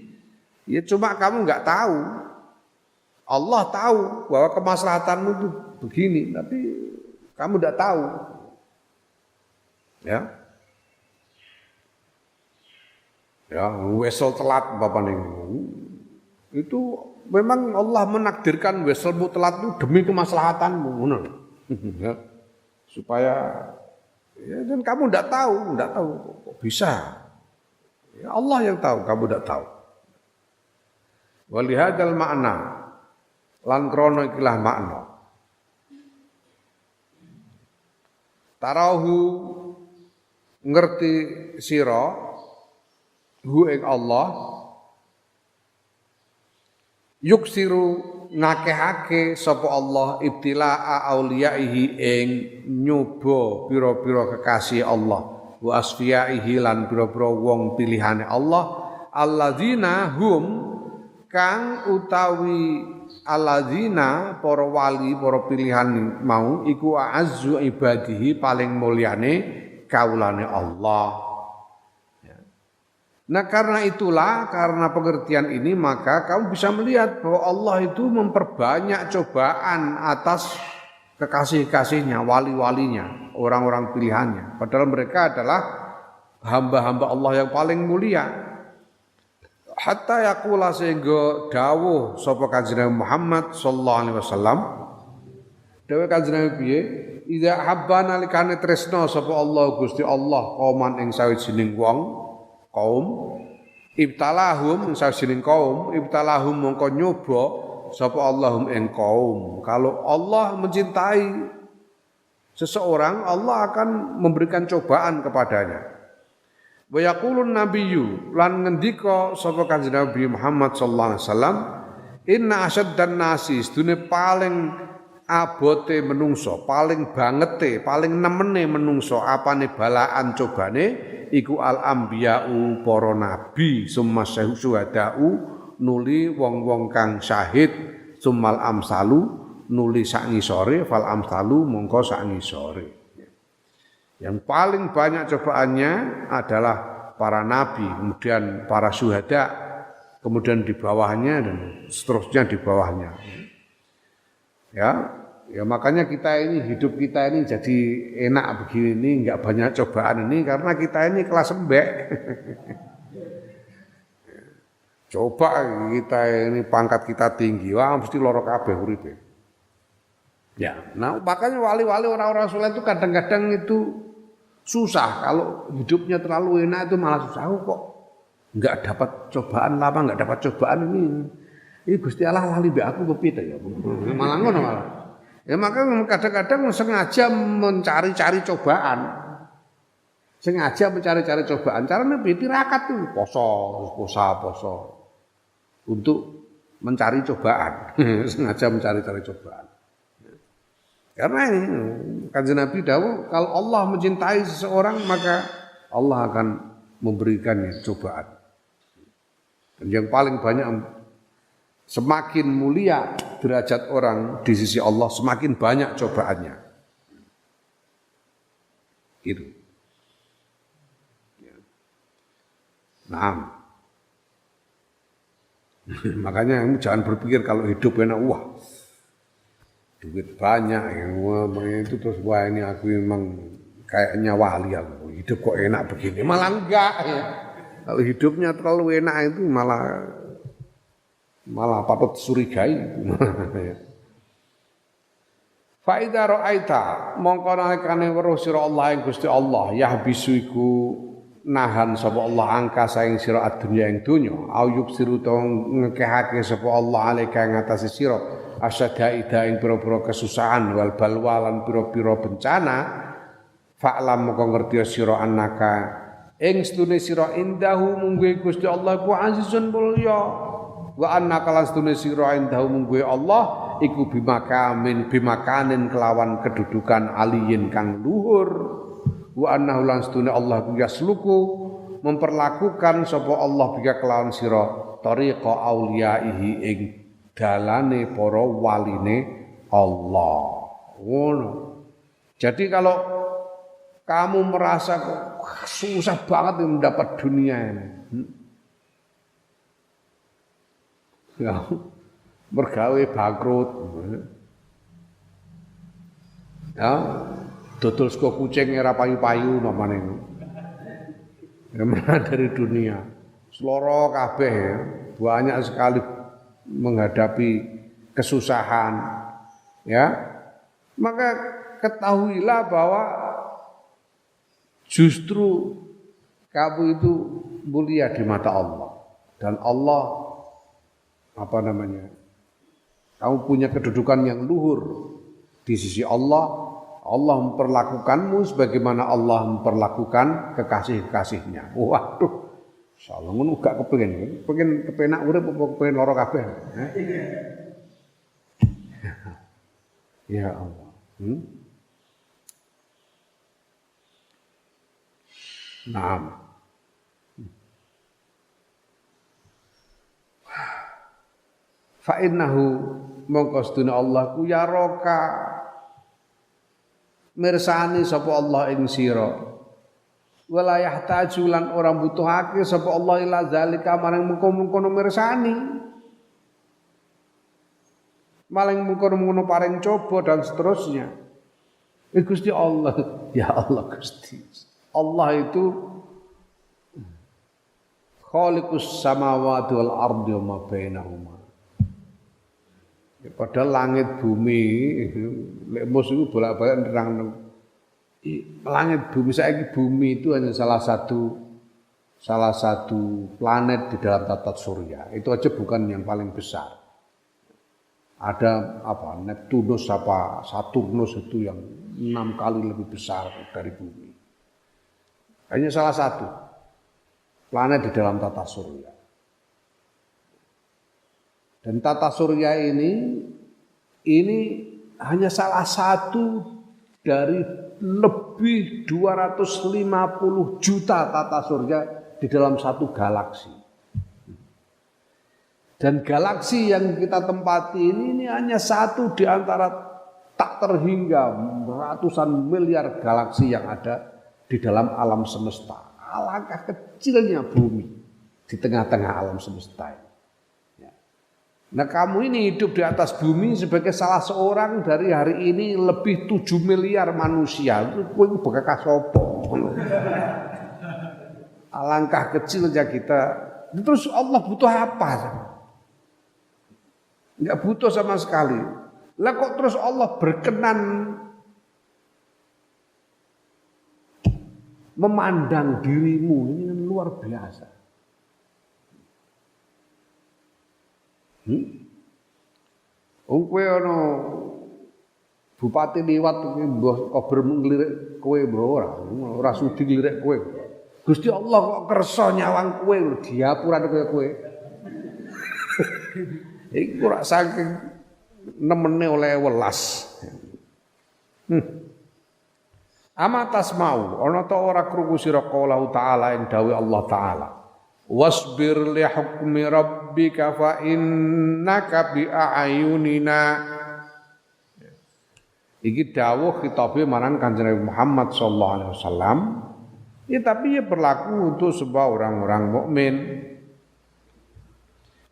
Ya cuma kamu enggak tahu. Allah tahu bahwa kemaslahatanmu itu begini, tapi kamu tidak tahu. Ya. Ya, wesel telat bapak ning. Itu memang Allah menakdirkan weselmu telat itu demi kemaslahatanmu, ya. Supaya ya, dan kamu tidak tahu kok bisa. Ya, Allah yang tahu, kamu tidak tahu. Walihadal makna lan krono ikilah makna. Tarahu ngerti sira hu ing Allah yuksiru ngakehake sapa Allah ibtilaa auliyaihi ing nyoba pira-pira kekasih Allah wa asfiyaihi lan pira-pira wong pilihane Allah alladzina hum kang utawi alladzina para wali para pilihan mau iku azzu ibadihi paling mulyane kaulane Allah. Nah karena itulah, karena pengertian ini maka kamu bisa melihat bahwa Allah itu memperbanyak cobaan atas kekasih-kasihnya, wali-walinya, orang-orang pilihannya. Padahal mereka adalah hamba-hamba Allah yang paling mulia. Hatta yaqula sehingga dawuh sapa Kanjeng Nabi Muhammad sallallahu alaihi wasallam. Dawuh Kanjeng Nabi piye? Idza habba nalikane tresna sapa Allah Gusti Allah qauman ing sawijining wong kaum ibtalahum sawijining kaum ibtalahum mongko nyoba sapa Allahum ing kaum. Kalau Allah mencintai seseorang, Allah akan memberikan cobaan kepadanya. Wa yaqulun nabiyyu lan ngendika sapa Kanjeng Nabi Muhammad sallallahu alaihi wasallam Inna asyaddan nasi sedune paling abote menungso, paling bangete, paling nemene menungso apane balaan cobane iku al ambiya'u para nabi summa syuhada'u nuli wong-wong kang syahid summal amsalu nuli sak ngisore fal amsalu mongko sak ngisore. Yang paling banyak cobaannya adalah para nabi, kemudian para syuhada, kemudian di bawahnya dan seterusnya di bawahnya. Ya makanya kita ini hidup kita ini jadi enak begini, enggak banyak cobaan ini karena kita ini kelas embek. Coba kita ini pangkat kita tinggi, wah mesti loro kabeh uripe. Ya, nah makanya wali-wali orang-orang soleh itu kadang-kadang itu susah kalau hidupnya terlalu enak itu malah susah kok. Enggak dapat cobaan lama, enggak dapat cobaan ini. Ini Gusti Allah lali mbek aku kepiye ya. Malah ngono malah. Ya maka kadang-kadang sengaja mencari-cari cobaan. Sengaja mencari-cari cobaan. Caranya piye tirakat tuh poso. Untuk mencari cobaan. Sengaja mencari-cari cobaan. Karena ini Kanjeng Nabi dawuh kalau Allah mencintai seseorang maka Allah akan memberikannya cobaan. Dan yang paling banyak semakin mulia derajat orang di sisi Allah semakin banyak cobaannya. Gitu. Nah, makanya jangan berpikir kalau hidup enak wah duit banyak yang itu terus wah ini aku memang kayaknya wali aku hidup kok enak begini malah enggak ya. Kalau hidupnya terlalu enak itu malah patut surigai. Fa idza ra'aita mongko nalikane weruh sira Allah ing Gusti Allah yahbisu iku nahan sapa Allah angka saing sira adunya ing donya au yuksiru to ngekehake sapa Allah alika ing atase sira asyadaida ing pira-pira kesusahan wal balwa lan pira-pira bencana fa'lam mongko ngerti sira annaka ing stune sira indahu mungguhe Gusti Allah ku azizun mulya wa annaka lan stune sira indahu mungguhe Allah iku bimakanin kelawan kedudukan aliyin kang luhur wa annahu lan stune Allah ku yasluku memperlakukan sapa Allah bika kelawan sira tariqa auliyaihi ing dalane para waline Allah. Ngono. Jadi kalau kamu merasa susah banget mendapat dunia ini. Ya, bergawe bangkrut. Ya, dodol sego kucing era payu-payu namanya. Mana dari dunia. Seloro kabeh ya. Banyak sekali menghadapi kesusahan. Ya. Maka ketahuilah bahwa justru kamu itu mulia di mata Allah dan Allah kamu punya kedudukan yang luhur di sisi Allah. Allah memperlakukanmu sebagaimana Allah memperlakukan kekasih-kekasihnya. Waduh, insyaallah ngono gak kepengin kepenak urip apa kepengin lara kabeh. Ya Allah. Naam. Fa innahu mongko sedune Allah ku yaraka mirsani sapa Allah ing sira wala yahtaju lan ora butuhake sapa Allah ila zalika maring mengkono mirsani maling mengkono paring coba dan seterusnya. Gusti Allah, ya Allah Gusti. Allah itu khaliqus samawati wal ardi wa ma bainahuma. Ya, padahal langit bumi, lek mus iku bolak-balik nerangno. Langit bumi saiki bumi itu hanya salah satu planet di dalam tata surya. Itu aja bukan yang paling besar. Ada Neptunus Saturnus itu yang 6 kali lebih besar dari bumi. Hanya salah satu planet di dalam tata surya. Dan tata surya ini hanya salah satu dari lebih 250 juta tata surya di dalam satu galaksi. Dan galaksi yang kita tempati ini hanya satu di antara tak terhingga ratusan miliar galaksi yang ada di dalam alam semesta. Alangkah kecilnya bumi di tengah-tengah alam semesta ini. Nah kamu ini hidup di atas bumi sebagai salah seorang dari hari ini lebih 7 miliar manusia. Itu bekakah sopo. Alangkah kecilnya kita. Terus Allah butuh apa? Enggak butuh sama sekali. Lah kok terus Allah berkenan memandang dirimu, ini luar biasa. Kowe ana bupati liwat mbah kober nglirik kowe ora sudi nglirik kowe. Gusti Allah kok kersa nyawang kowe diapurane kowe. Iku ora saking nemene oleh welas. Ama tasmau ana ta ora krungu sira qaulahu ta'ala ing dawuh Allah taala. Wasbir li hukmi rabbika fa innaka bi a'yunina. Iki dawuh khitabe marang Kanjeng Muhammad sallallahu alaihi wasallam. Ya tapi ya berlaku untuk semua orang-orang mukmin.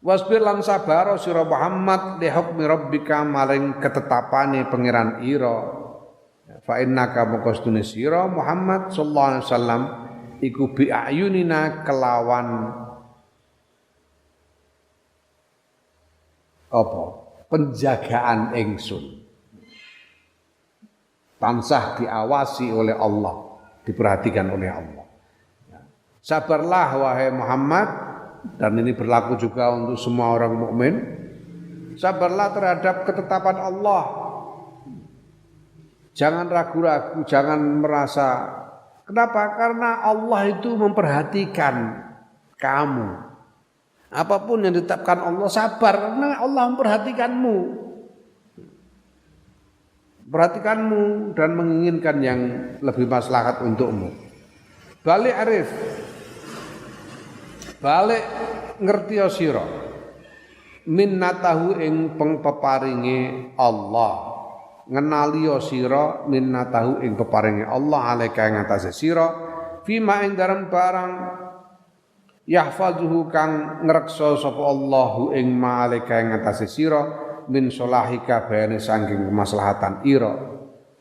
Wasbir lan sabar sira Muhammad li hukmi rabbika maring ketetapane pangeran ira. Fa innaka maqastune sira Muhammad sallallahu alaihi wasallam iku bi ayunina kelawan apa? Penjagaan ingsun. Tansah diawasi oleh Allah, diperhatikan oleh Allah. Sabarlah wahai Muhammad, dan ini berlaku juga untuk semua orang mukmin. Sabarlah terhadap ketetapan Allah. Jangan ragu-ragu, jangan merasa. Kenapa? Karena Allah itu memperhatikan kamu. Apapun yang ditetapkan Allah, sabar karena Allah memperhatikanmu. Perhatikanmu dan menginginkan yang lebih maslahat untukmu. Balik arif. Balik ngerti sira. Minnatahu ing peparinge Allah. Ngenali sira minnatahu ing peparinge Allah alaika ing atase sira fima ing dalam barang yahfazuhu kang ngreksa sapa Allahu ing ma alaika ing atase sira min solahika bayane saking kemaslahatan ira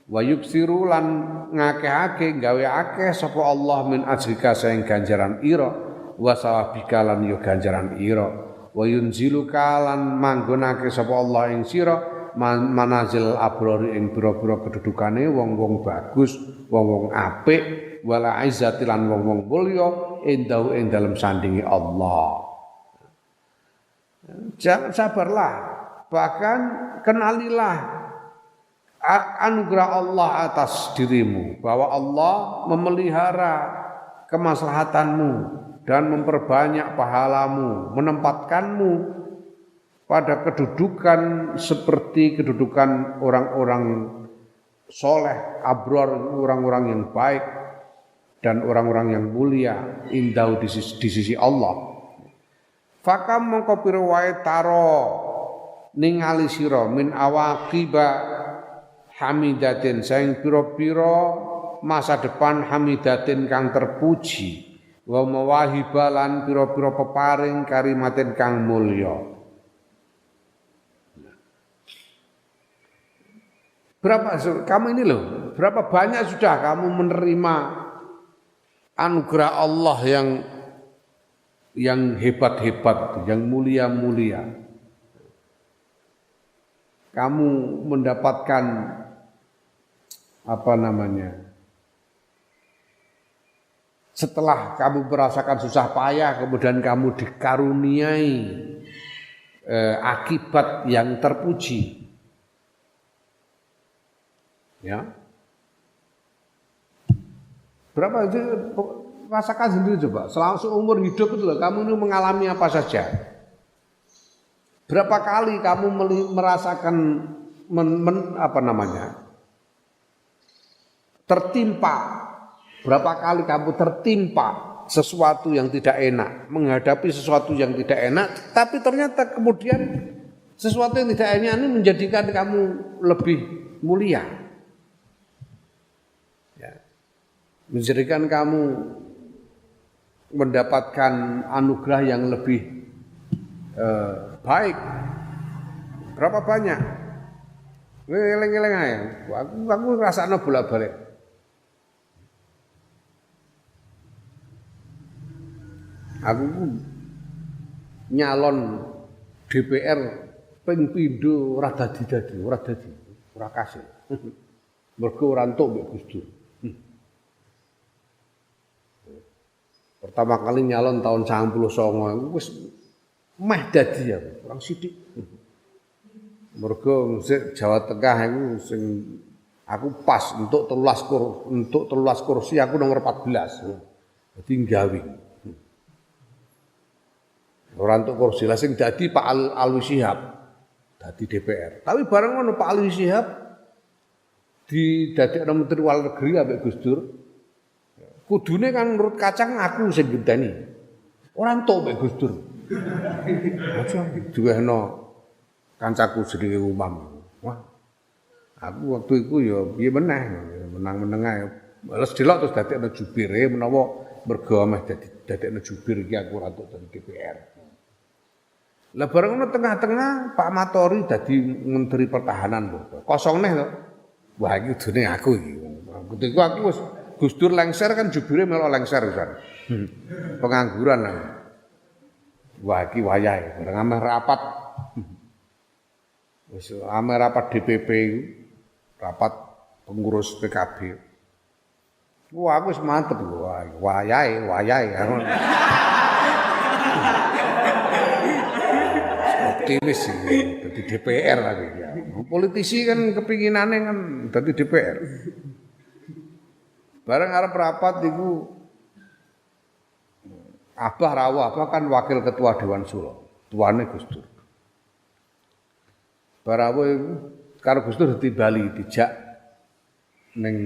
wa yuksiru lan ngakeh-akeh gawe akeh sapa Allah min ajrika saing ganjaran ira wa sawabika lan yo ganjaran ira wa yunziluka lan manggonake sapa Allah ing sira manazil abrori ing pira-pira kedudukane wong-wong bagus, wong-wong apik, wala izzati lan wong-wong mulya endau ing dalem sandinge Allah. Jangan sabarlah, bahkan kenalilah anugerah Allah atas dirimu, bahwa Allah memelihara kemaslahatanmu dan memperbanyak pahalamu, menempatkanmu pada kedudukan seperti kedudukan orang-orang soleh, abror, orang-orang yang baik dan orang-orang yang mulia indau di sisi Allah. Fakam mongko pira wae taro ningali sira min awaqiba hamidatin saing pira-pira masa depan hamidatin kang terpuji wa mawahibalan pira-pira peparing karimatin kang mulya. Kamu ini loh, berapa banyak sudah kamu menerima anugerah Allah yang hebat-hebat, yang mulia-mulia. Kamu mendapatkan setelah kamu merasakan susah payah, kemudian kamu dikaruniai akibat yang terpuji. Ya, berapa itu rasakan sendiri coba. Selama seumur hidup itu loh, kamu ini mengalami apa saja. Berapa kali kamu merasakan tertimpa? Berapa kali kamu tertimpa sesuatu yang tidak enak, menghadapi sesuatu yang tidak enak, tapi ternyata kemudian sesuatu yang tidak enak ini menjadikan kamu lebih mulia, ya. Menjadikan kamu mendapatkan anugerah yang lebih baik. Berapa banyak? Ngeleng-ngeleng aja. Aku rasanya bolak-balik. Aku nyalon DPR ping pindho ora dadi, ora kasil. Mergo ora entuk mbek Gus Dur. Pertama kali nyalon tahun 99 aku wis meh dadi ya, kurang sithik. Mergo Jawa Tengah iku sing aku pas untuk 13 kursi aku nomor 14. Dadi nggawi. Ora entuk kursi lah sing dadi Pak Alwi Shihab dadi DPR. Tapi bareng ngono Pak Alwi Shihab didadekno Menteri Luar Negeri ambek Gus Dur. Kudune kan menurut Kacang aku sing genteni. Ora entuk mbek Gus Dur. Aja duwehno kancaku jenenge Umam. Wah. Aku waktu itu ya piye meneh, menang-meneng ae. Males delok terus dadekno jubire menawa mergo ameh dadekno jubir iki aku ora entuk dadi DPR. Lah bareng ngono tengah-tengah Pak Matori dadi Menteri Pertahanan lho. Kosong neh to. Wah iki dene aku iki. Ketika aku wis Gus Dur lengser kan jubire melok lengser kan. Pengangguran lah. Wah iki wayahe bareng ameh rapat. Wis ameh rapat DPP iku, rapat pengurus PKB. Wah aku wis mantep wayahe. Optimis sih dadi DPR lagi ya. Politisi kan kepinginane kan dadi DPR. Bareng arep rapat iku Abah Rawuh Abah kan wakil ketua Dewan Suro, tuane Gus Dur. Barawuh iku karo Gus Dur ditimbali dijak ning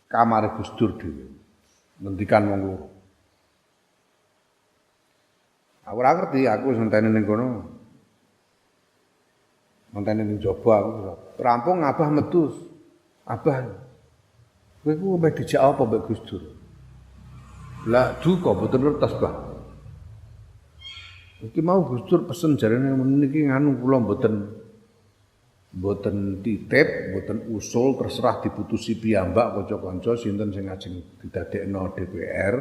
kamar Gus Dur dhewe. Ngendikan wong loro. Aku ora ngerti, aku wis ngenteni ning kono. Ngenteni ning jaba aku. Rampung Abah metu. Abah kowe ku mbek dijak apa mbek Gus Dur? Lah duka mboten ngertos, Bah. Iki mau Gus Dur pesen jarene niki nganu kula mboten titip, mboten usul terserah diputusi piyambak kanca-kanca sinten sing ajeng didadekno DPR.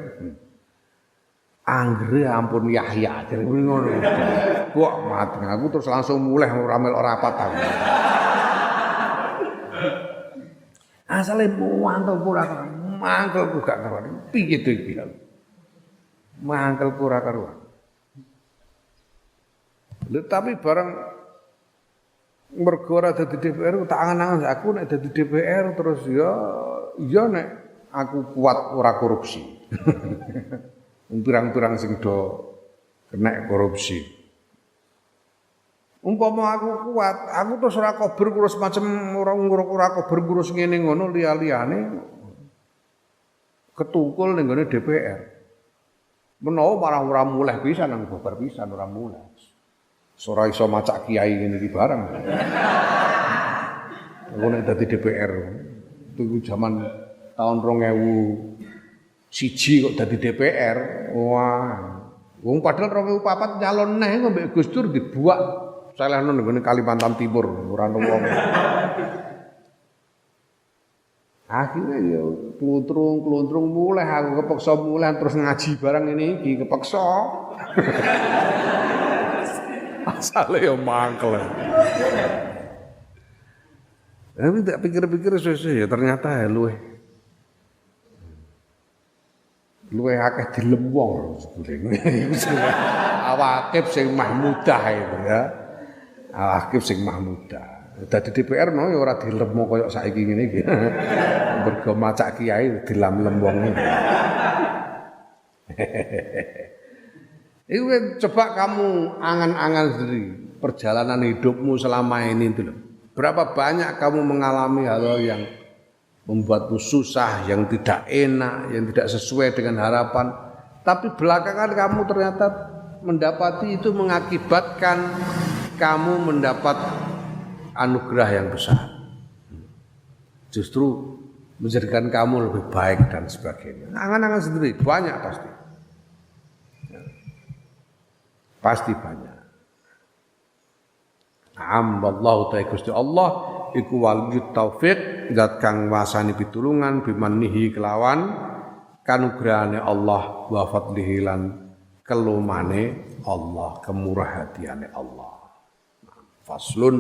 Anggere ampun Yahya jarene ngono. Kok mati aku terus langsung mulih ora melok rapat aku. Asale mangkel ora mangkel gak karuan. Piye to iki? Mangkel ora karuan. Tapi bareng mergo ora dadi DPR tak angan-angan aku nek dadi DPR terus ya nek aku kuat ora korupsi. Pirang-pirang sing do kena korupsi. Umpama aku kuat, aku terus ora kober ngurus macam ora kober ngurus ngene ngono liya-liyane ketungkul ning gone DPR. Menawa malah ora muleh pisan nang babar pisan ora muleh. Ora iso macak kiai ngene iki bareng. Aku nek dadi DPR itu zaman tahun 2001 kok dadi DPR. Wah. Wong padahal 2004 nyalon neh mbek Gus Dur dibuak salehno nang Kalimantan Timur ora ono wong. Akhirnya ya kluntrung mulai aku kepeksa mulai terus ngaji barang ini iki kepeksa. Asale yo mangkel. Tapi tak pikir-pikir ya ternyata ya luweh akeh dilem wong sebetulnya. Awakib sing mahmudah itu ya. Awakib sing mahmudah. Dadi DPR no ya ora dilem koyo saiki ngene iki. Mergo macak kiai dilam-lem wong. Itu coba kamu angan-angan sendiri perjalanan hidupmu selama ini itu loh. Berapa banyak kamu mengalami hal-hal yang membuatmu susah, yang tidak enak, yang tidak sesuai dengan harapan. Tapi belakangan kamu ternyata mendapati itu mengakibatkan kamu mendapat anugerah yang besar. Justru menjadikan kamu lebih baik dan sebagainya. Angan-angan sendiri banyak pasti. Pasti banyak. Wallahu ta'ala Gusti Allah iku waliyut taufik zat kang wasani pitulungan bimanihi kelawan kanugrahane Allah wa fadlihi lan kelumane Allah, kemurah hatiane Allah. Faslun